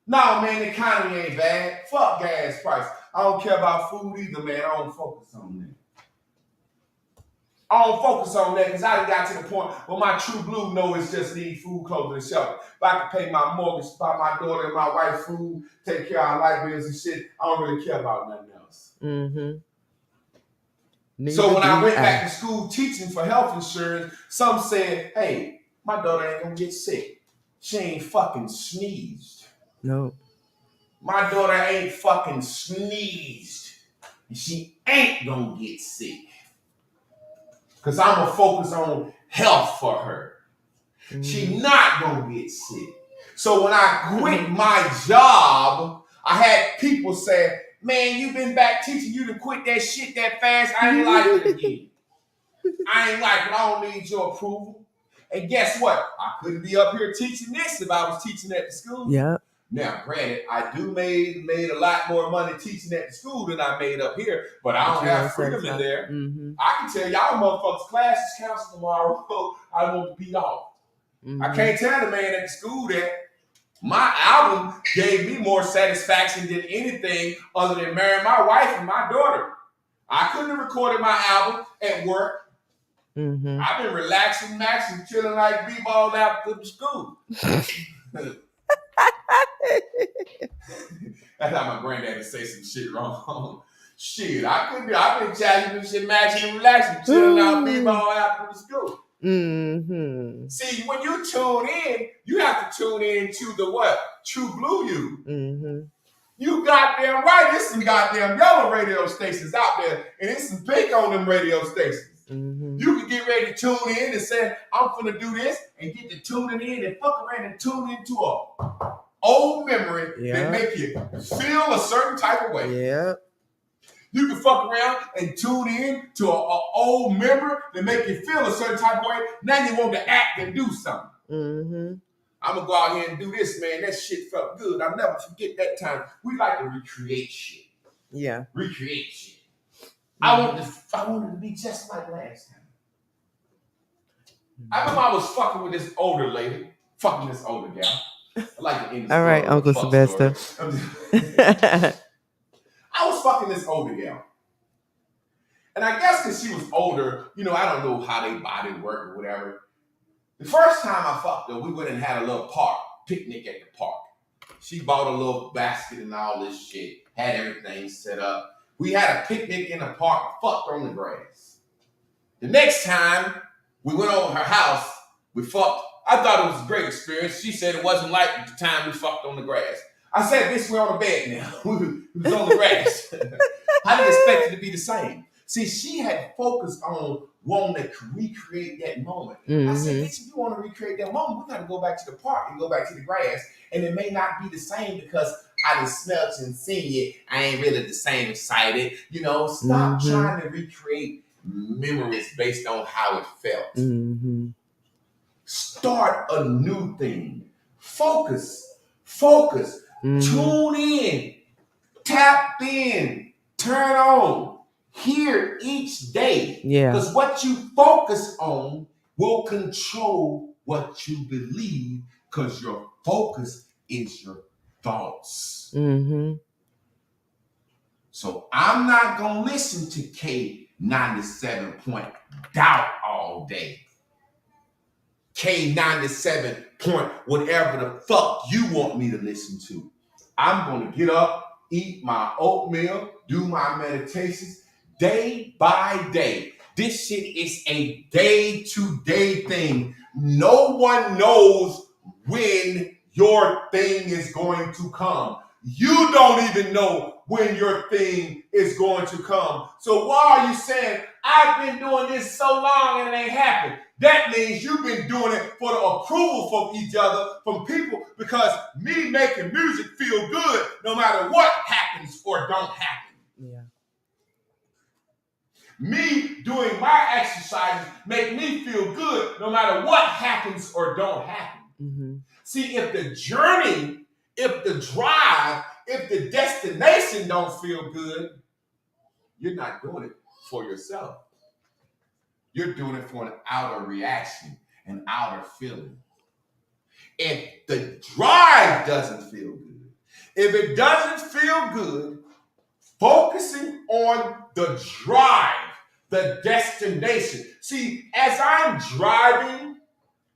S2: No, man, the economy ain't bad. Fuck gas price. I don't care about food either, man. I don't focus on that. I don't focus on that because I done got to the point where my true blue know it's just need food, clothing, and shelter. If I can pay my mortgage, buy my daughter and my wife food, take care of our light bills and shit, I don't really care about nothing else. So when I went back to school teaching for health insurance, some said, hey, my daughter ain't gonna get sick. She ain't fucking sneezed.
S3: No.
S2: My daughter ain't fucking sneezed. And she ain't gonna get sick. Because I'm gonna focus on health for her. She not gonna get sick. So when I quit my job, I had people say, man, you been back teaching, you to quit that shit that fast. I ain't like it again. I ain't like it. I don't need your approval. And guess what? I couldn't be up here teaching this if I was teaching at the school.
S3: Yeah.
S2: Now, granted, I do made a lot more money teaching at the school than I made up here, but I don't have freedom in there. I can tell y'all motherfuckers classes cancel tomorrow. I want to be off. I can't tell the man at the school that my album gave me more satisfaction than anything other than marrying my wife and my daughter. I couldn't have recorded my album at work. I've been relaxing, maxing, chilling like B-ball after the school. That's how my granddaddy say some shit wrong. Shit, I've been challenging shit, maxing and relaxing, chilling out B-ball after the school. See, when you tune in, you have to tune in to the what? True blue you. You goddamn right, there's some goddamn yellow radio stations out there, and there's some pink on them radio stations. You can get ready to tune in and say, I'm finna do this, and get to tuning in and fuck around and tune into a old memory that make you feel a certain type of way. Yeah. You can fuck around and tune in to an old memory that make you feel a certain type of way. Now you want to act and do something. I'm going to go out here and do this, man. That shit felt good. I'll never forget that time. We like to recreate shit. Yeah. Recreate shit. I wanted to be just like last time. I remember I was fucking with this older lady. Fucking this older gal. I like to end
S3: all right, Uncle Sylvester.
S2: I was fucking this older gal. And I guess because she was older, I don't know how they body work or whatever. The first time I fucked her, we went and had a little picnic at the park. She bought a little basket and all this shit, had everything set up. We had a picnic in the park, fucked her on the grass. The next time we went over her house, we fucked. I thought it was a great experience. She said it wasn't like the time we fucked on the grass. I said, bitch, we're on the bed now. We was on the grass. I didn't expect it to be the same. See, she had focused on wanting to recreate that moment. I said, bitch, if you want to recreate that moment, we got to go back to the park and go back to the grass. And it may not be the same because I done smelt and seen it. I ain't really the same excited. Stop trying to recreate memories based on how it felt. Start a new thing. Focus. Tune in. Tap in. Turn on. Hear each day. Because what you focus on will control what you believe, because your focus is your thoughts. So I'm not going to listen to K97 point doubt all day. K97 point whatever the fuck you want me to listen to. I'm going to get up, eat my oatmeal, do my meditations day by day. This shit is a day-to-day thing. No one knows when your thing is going to come. You don't even know when your thing is going to come. So why are you saying, I've been doing this so long and it ain't happened? That means you've been doing it for the approval from each other, from people, because me making music feel good no matter what happens or don't happen.
S3: Yeah.
S2: Me doing my exercises make me feel good no matter what happens or don't happen.
S3: Mm-hmm.
S2: See, if the journey, if the drive, if the destination don't feel good, you're not doing it for yourself. You're doing it for an outer reaction, an outer feeling. If the drive doesn't feel good, if it doesn't feel good, focusing on the drive, the destination. See, as I'm driving,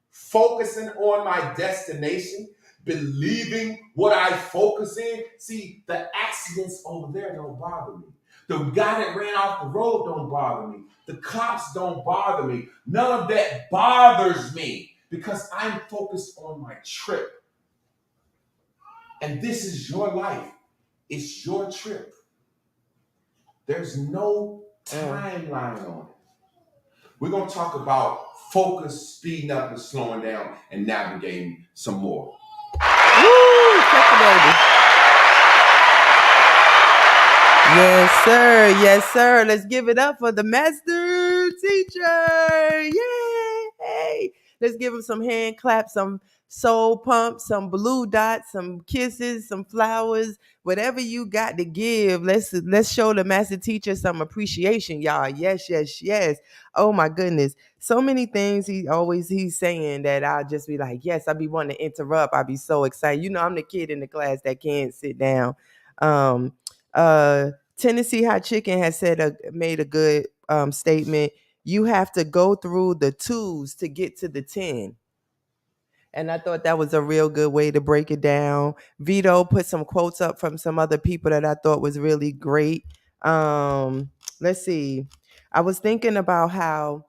S2: focusing on my destination, believing what I focus in, see, the accidents over there don't bother me. The guy that ran off the road don't bother me. The cops don't bother me. None of that bothers me because I'm focused on my trip. And this is your life. It's your trip. There's no timeline on it. We're going to talk about focus, speeding up and slowing down and navigating some more.
S3: Woo! Check it, baby. Yes, sir. Yes, sir. Let's give it up for the master teacher. Yay! Let's give him some hand claps, some soul pumps, some blue dots, some kisses, some flowers, whatever you got to give. Let's show the master teacher some appreciation, y'all. Yes, yes, yes. Oh my goodness. So many things he's saying that I'll just be like, yes, I'll be wanting to interrupt. I'll be so excited. You know, I'm the kid in the class that can't sit down. Tennessee Hot Chicken has made a good statement. You have to go through the 2s to get to the 10. And I thought that was a real good way to break it down. Vito put some quotes up from some other people that I thought was really great. Let's see. I was thinking about how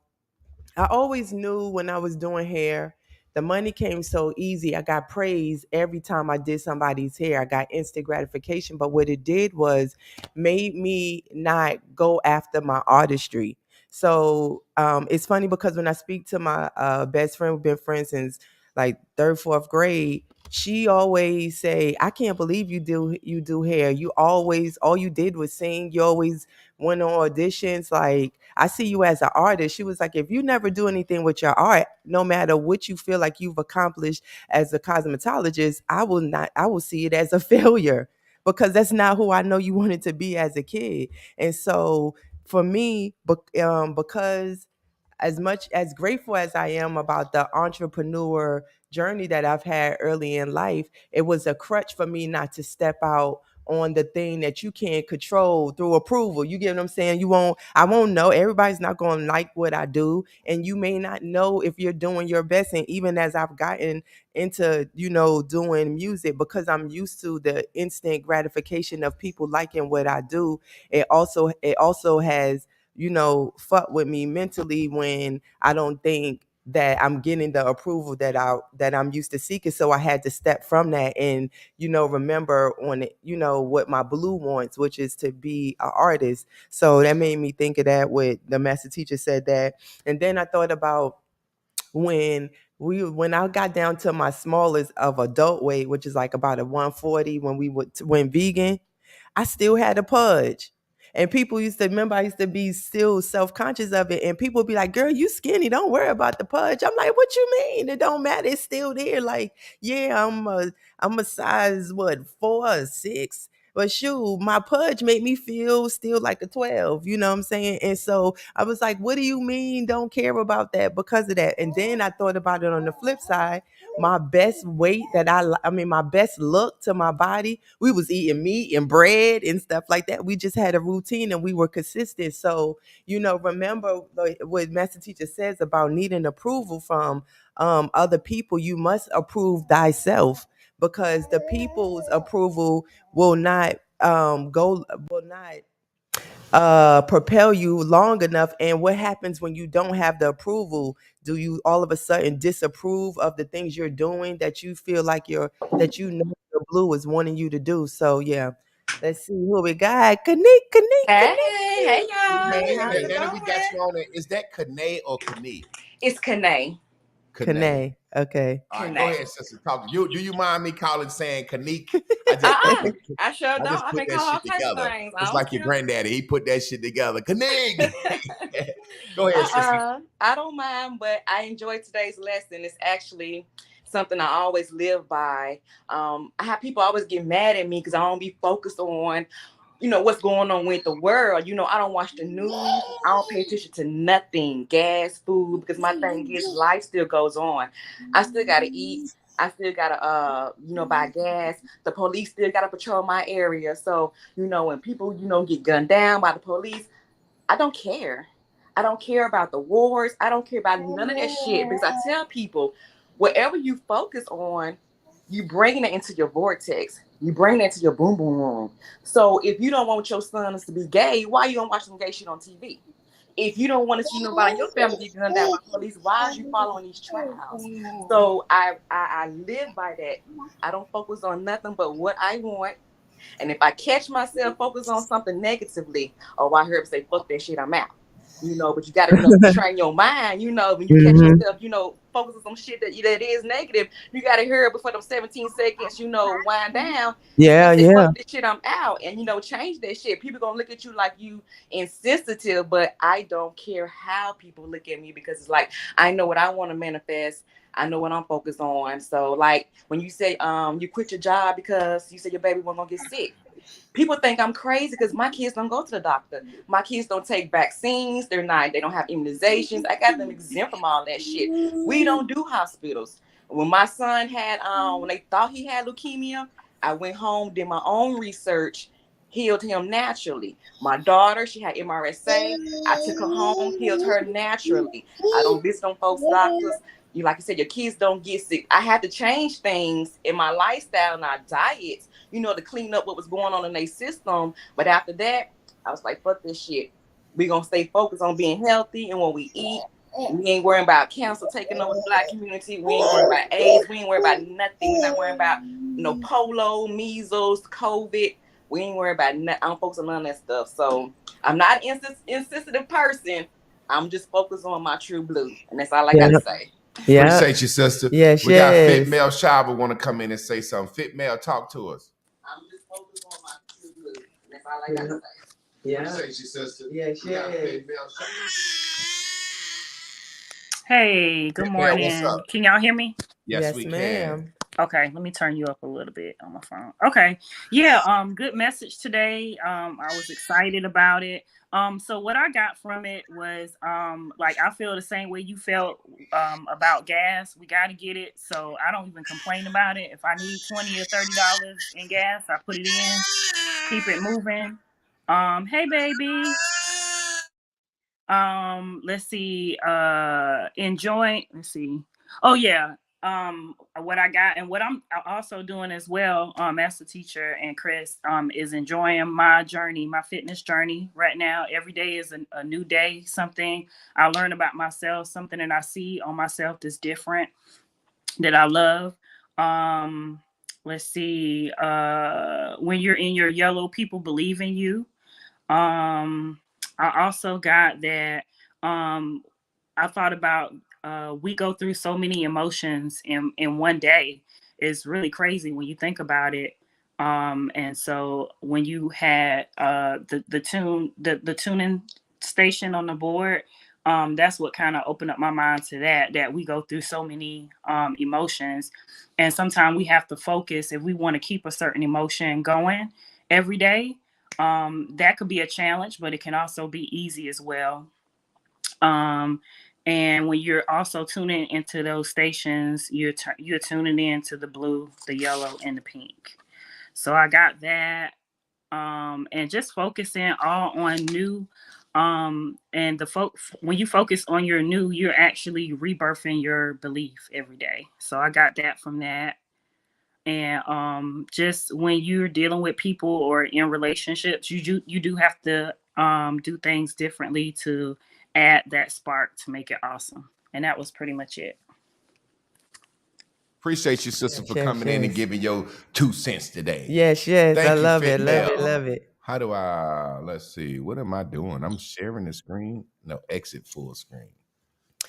S3: I always knew when I was doing hair, the money came so easy. I got praise every time I did somebody's hair. I got instant gratification. But what it did was made me not go after my artistry. So it's funny because when I speak to my best friend, we've been friends since like 3rd, 4th grade. She always say, I can't believe you do hair. You always, all you did was sing. You always went on auditions. Like, I see you as an artist. She was like, if you never do anything with your art, no matter what you feel like you've accomplished as a cosmetologist, I will see it as a failure because that's not who I know you wanted to be as a kid. And so for me, because as much as grateful as I am about the entrepreneur journey that I've had early in life, it was a crutch for me not to step out on the thing that you can't control through approval. You get what I'm saying? I won't know. Everybody's not going to like what I do. And you may not know if you're doing your best. And even as I've gotten into, doing music, because I'm used to the instant gratification of people liking what I do, it also has, fuck with me mentally when I don't think that I'm getting the approval that I'm used to seeking. So I had to step from that and, remember on it, what my blue wants, which is to be an artist. So that made me think of that with the master teacher said that. And then I thought about when I got down to my smallest of adult weight, which is like about a 140 when we went vegan, I still had a pudge. And people used to remember I used to be still self-conscious of it. And people would be like, girl, you skinny. Don't worry about the pudge. I'm like, what you mean? It don't matter. It's still there. Like, yeah, I'm a size, 4 or 6. But shoot, my pudge made me feel still like a 12. You know what I'm saying? And so I was like, what do you mean don't care about that because of that? And then I thought about it on the flip side. My best weight my best look to my body, we was eating meat and bread and stuff like that. We just had a routine and we were consistent. So, remember what master teacher says about needing approval from other people. You must approve thyself because the people's approval will not propel you long enough. And what happens when you don't have the approval? Do you all of a sudden disapprove of the things you're doing that you feel like your blue is wanting you to do? So yeah, let's see who we got.
S6: Hey,
S3: Kanik.
S6: y'all.
S2: Hey,
S6: How's it
S2: now that we got
S6: going?
S2: you on it, is that Kane or Kane?
S6: It's Kane.
S3: Kane. Okay.
S2: All right,
S6: Kane.
S2: go ahead, sister. Talk. Do you mind me saying Kanik?
S6: I sure don't. I've been called all types of things.
S2: It's like your granddaddy. He put that shit together. Kanik. Go ahead, sister.
S6: I don't mind, but I enjoyed today's lesson. It's actually something I always live by. I have people always get mad at me because I don't be focused on, what's going on with the world. I don't watch the news. I don't pay attention to nothing, gas, food, because my thing is life still goes on. I still got to eat. I still got to, buy gas. The police still got to patrol my area. So, when people, get gunned down by the police, I don't care. I don't care about the wars. I don't care about none of that shit, because I tell people, whatever you focus on, you bring it into your vortex. You bring that to your boom boom room. So if you don't want your sons to be gay, why you don't watch some gay shit on TV? If you don't want to see nobody in your family get gunned down by police, why is you following these trials? So I live by that. I don't focus on nothing but what I want. And if I catch myself focus on something negatively, I heard him say, fuck that shit, I'm out. But you got to train your mind, when you catch yourself, focus on some shit that is negative, you got to hear it before them 17 seconds, wind down.
S3: Yeah.
S6: Fuck this shit, I'm out. And, change that shit. People going to look at you like you insensitive, but I don't care how people look at me, because it's like, I know what I want to manifest. I know what I'm focused on. So like when you say you quit your job because you said your baby wasn't going to get sick, people think I'm crazy because my kids don't go to the doctor. My kids don't take vaccines. They don't have immunizations. I got them exempt from all that shit. We don't do hospitals. When my son had, when they thought he had leukemia, I went home, did my own research, healed him naturally. My daughter, she had MRSA. I took her home, healed her naturally. I don't visit on folks' doctors. Like you said, your kids don't get sick. I had to change things in my lifestyle and our diets, to clean up what was going on in their system. But after that, I was like, fuck this shit. We're going to stay focused on being healthy. And when we eat, we ain't worrying about cancer taking over the Black community. We ain't worrying about AIDS. We ain't worrying about nothing. We're not worrying about, polio, measles, COVID. We ain't worrying about nothing. I don't focus on none of that stuff. So I'm not an insensitive person. I'm just focused on my true blue. And that's all I got to say.
S2: Yeah. Appreciate you, sister.
S3: Yes,
S2: we got Fit Mel Shava want to come in and say something. Fit Mel, talk to us.
S6: I'm just focused on my true blue. And that's all I got to say.
S2: Yeah. Appreciate you, sister.
S3: Yes,
S4: Hey, good morning. Can y'all hear me?
S2: Yes, we
S3: ma'am.
S2: can.
S4: Okay, let me turn you up a little bit on my phone. Okay. Yeah, good message today. I was excited about it. So what I got from it was like I feel the same way you felt about gas. We got to get it. So I don't even complain about it. If I need $20 or $30 in gas, I put it in. Keep it moving. Hey baby. Let's see. Let's see. Oh yeah. What I got and what I'm also doing as well, as a teacher and Chris, is enjoying my journey, my fitness journey right now. Every day is a new day, something I learn about myself, something that I see on myself that's different, that I love. Let's see, when you're in your yellow, people believe in you. I also got that, I thought about, we go through so many emotions in one day. It's really crazy when you think about it. And so when you had the tuning station on the board, that's what kind of opened up my mind to that we go through so many emotions. And sometimes we have to focus if we want to keep a certain emotion going every day. That could be a challenge, but it can also be easy as well. And when you're also tuning into those stations, you're tuning into the blue, the yellow, and the pink. So I got that. And just focusing all on new. And when you focus on your new, you're actually rebirthing your belief every day. So I got that from that. And just when you're dealing with people or in relationships, you do have to do things differently to add that spark to make it awesome. And that was pretty much it.
S2: Appreciate you, sister, for
S3: Yes,
S2: coming in and
S3: yes.
S2: giving your 2 cents today.
S3: Yes,
S2: Thank
S3: I
S2: you,
S3: love
S2: Fit
S3: it, love it,
S2: Bell.
S3: love it.
S2: How do I, let's see, what am I doing? I'm sharing the screen. No, exit full screen.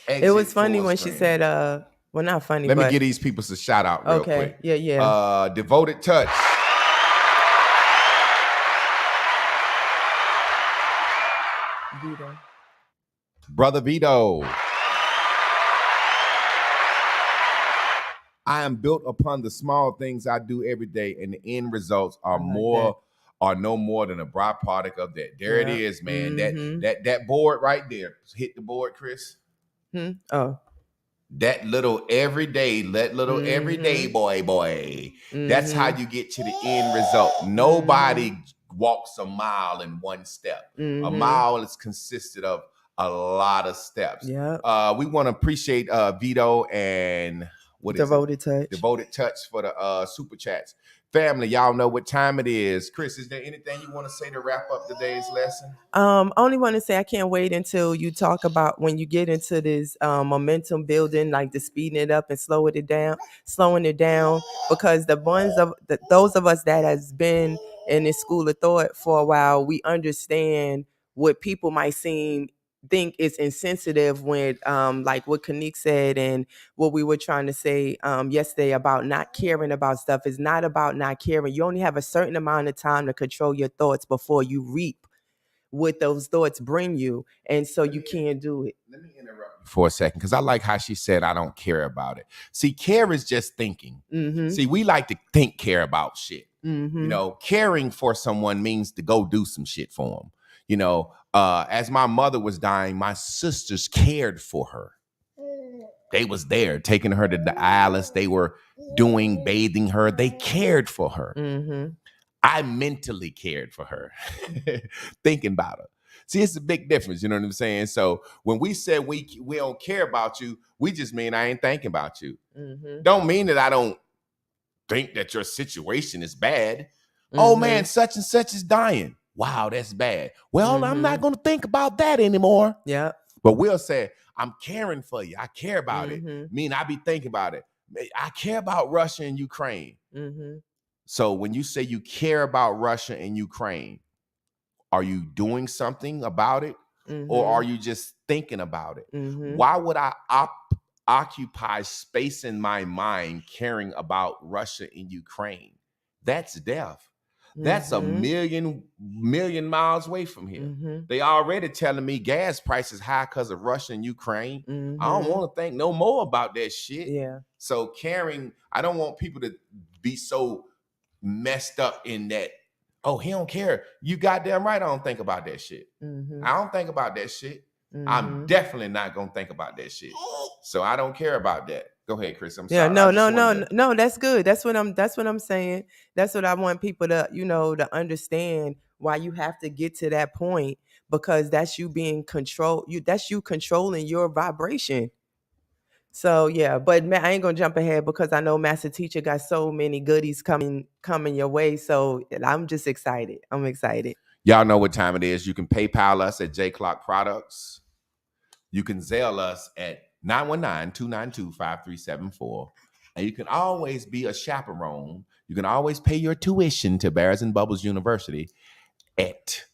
S3: It was
S2: Exit
S3: funny
S2: full
S3: when she
S2: screen.
S3: said, well, not funny,
S2: Let me
S3: but
S2: give these people a shout out real
S3: okay,
S2: quick.
S3: yeah.
S2: Devoted Touch.
S3: Vito.
S2: Brother Vito. I am built upon the small things I do every day, and the end results are no more than a byproduct of that. There it is, man. That board right there. Hit the board, Chris.
S3: Oh.
S2: That little everyday boy. That's how you get to the end result. Nobody walks a mile in one step. A mile is consisted of a lot of steps.
S3: Yeah.
S2: We want to appreciate Vito and what is
S3: Devoted Touch.
S2: Devoted Touch for the super chats. Family, y'all know what time it is. Chris, is there anything you want to say to wrap up today's lesson?
S3: Only want to say I can't wait until you talk about when you get into this momentum building, like the speeding it up and slowing it down, because those of us that has been in this school of thought for a while, we understand what people might think is insensitive when like what Kanique said and what we were trying to say yesterday about not caring about stuff. Is not about not caring. You only have a certain amount of time to control your thoughts before you reap what those thoughts bring you, and so you can't do it.
S2: Let me interrupt you for a second, because I like how she said I don't care about it. See, care is just thinking. See, we like to care about shit. You know, caring for someone means to go do some shit for them. You know, as my mother was dying, my sisters cared for her. They was there, taking her to the Alice. They were bathing her. They cared for her. I mentally cared for her, thinking about her. See, it's a big difference, you know what I'm saying? So when we said we don't care about you, we just mean I ain't thinking about you. Don't mean that I don't think that your situation is bad. Oh man, such and such is dying. Wow, that's bad. Well, I'm not going to think about that anymore.
S3: Yeah.
S2: But we'll say, I'm caring for you. I care about it. Mean I be thinking about it. I care about Russia and Ukraine. So when you say you care about Russia and Ukraine, are you doing something about it? Or are you just thinking about it? Why would I occupy space in my mind caring about Russia and Ukraine? That's death. That's a million miles away from here. They already telling me gas prices high because of Russia and Ukraine. I don't want to think no more about that shit.
S3: Yeah.
S2: So caring, I don't want people to be so messed up in that, oh, he don't care. You goddamn right I don't think about that shit. I don't think about that shit. I'm definitely not gonna think about that shit. So I don't care about that. Go ahead, Chris. I'm sorry.
S3: No, that's good. That's what I'm saying. That's what I want people to, to understand, why you have to get to that point, because that's you being controlled. That's you controlling your vibration. So yeah, but I ain't gonna jump ahead because I know Master Teacher got so many goodies coming your way. So I'm just excited. I'm excited.
S2: Y'all know what time it is. You can PayPal us at JClock Products. You can Zelle us at 919-292-5374. And you can always be a chaperone. You can always pay your tuition to Bears and Bubbles University at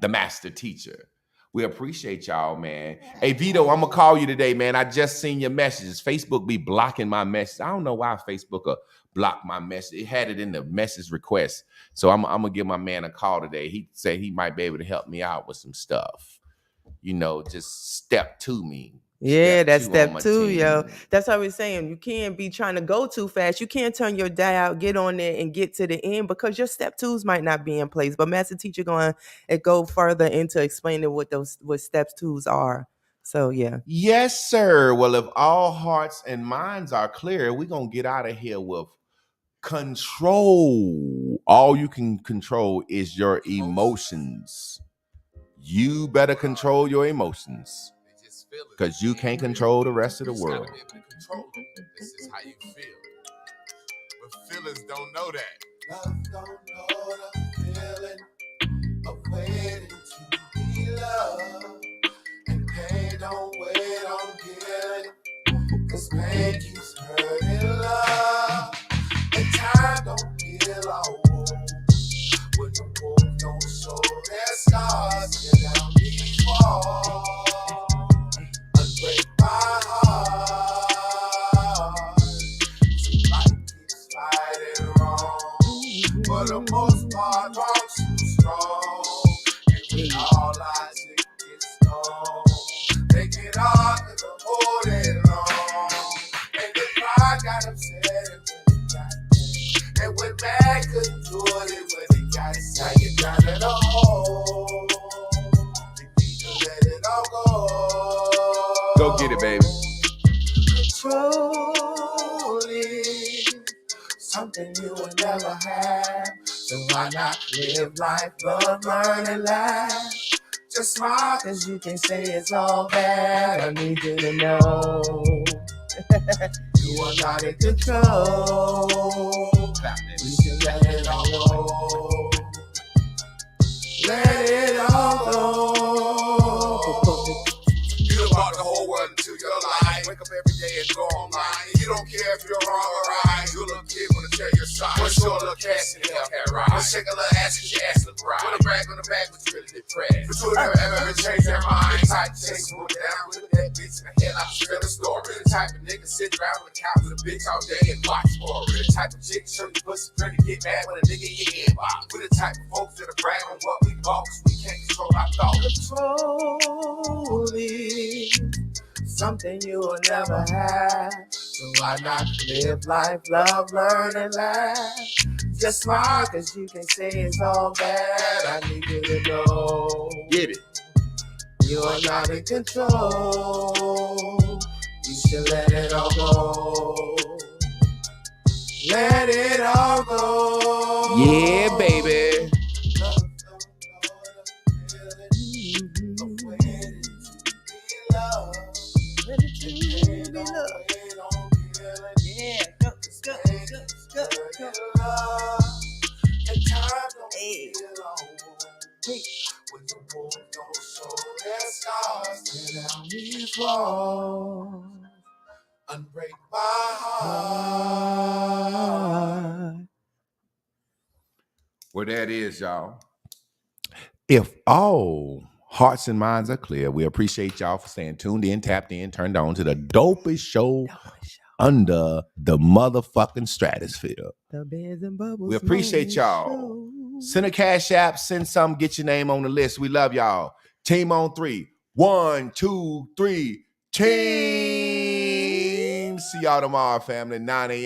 S2: the Master Teacher. We appreciate y'all, man. Hey, Vito, I'm going to call you today, man. I just seen your messages. Facebook be blocking my message. I don't know why Facebook will block my message. It had it in the message request. So I'm going to give my man a call today. He said he might be able to help me out with some stuff. Just step to me.
S3: Yeah, that's step 2, yo. That's what I was saying. You can't be trying to go too fast. You can't turn your dial, get on there and get to the end, because your step 2s might not be in place. But Master Teacher going to go further into explaining what steps 2s are. So yeah.
S2: Yes, sir. Well, if all hearts and minds are clear, we're going to get out of here with control. All you can control is your emotions. You better control your emotions, because you can't control the rest of the world. This is how you feel. But feelings don't know that. Love don't know the feeling of waiting to
S5: love. And pain don't wait on healing. Cause pain keeps hurting love. And time don't heal our wounds. When the wounds don't show their scars, get down these walls. Unbreak my heart. So life keeps fighting wrong. For the most part, wrong's too strong. And when all logic gets gone, they get off and the holding on. And the pride got upset and when it got dead. And when man couldn't do it when it got now you got it all. You need to let it all go.
S2: Go get it, baby.
S5: Controlling something you will never have. So why not live life, love, learn, and laugh? Just smile, cause you can say it's all bad. I need you to know you are not in control. You should let it all go. Let it all go. You brought the whole world into your life. Wake up every day and go online. You don't care if you're wrong or right. Your little kid wanna tell your side. What's your little cash in the Hellcat ride? Let's shake a little ass cause your ass look right. Put a brag on the back but you really depressed. But you never ever change their mind. The type to chase one down with that bitch in the head like she feel a story. The type of nigga sit around on the couch with a bitch all day and watch for it. The type of chick show you pussy pretty get mad when a nigga in your inbox. We're the type of folks that'll brag on what we bought cause we can't control our thoughts. Controlling something you will never have. So why not live life, love, learn, and laugh? Just smile, cause you can say it's all bad. I need you to know.
S2: Get it.
S5: You are not in control. You should let it all go. Let it all go.
S2: Yeah, baby.
S5: Love,
S3: Let it truly be love. Yeah, go, go, go, go, go.
S5: And time don't
S3: Hey.
S5: feel all hey. When the wounds don't show their scars, tear down these walls, unbreak my heart.
S2: Well, that is, y'all. If all hearts and minds are clear, we appreciate y'all for staying tuned in, tapped in, turned on to the dopest show under the motherfucking stratosphere.
S3: The Bears and Bubbles.
S2: We appreciate y'all.
S3: Show.
S2: Send a cash app, send some, get your name on the list. We love y'all. Team on 3. 1, 2, 3. Team. See y'all tomorrow, family. 9 a.m.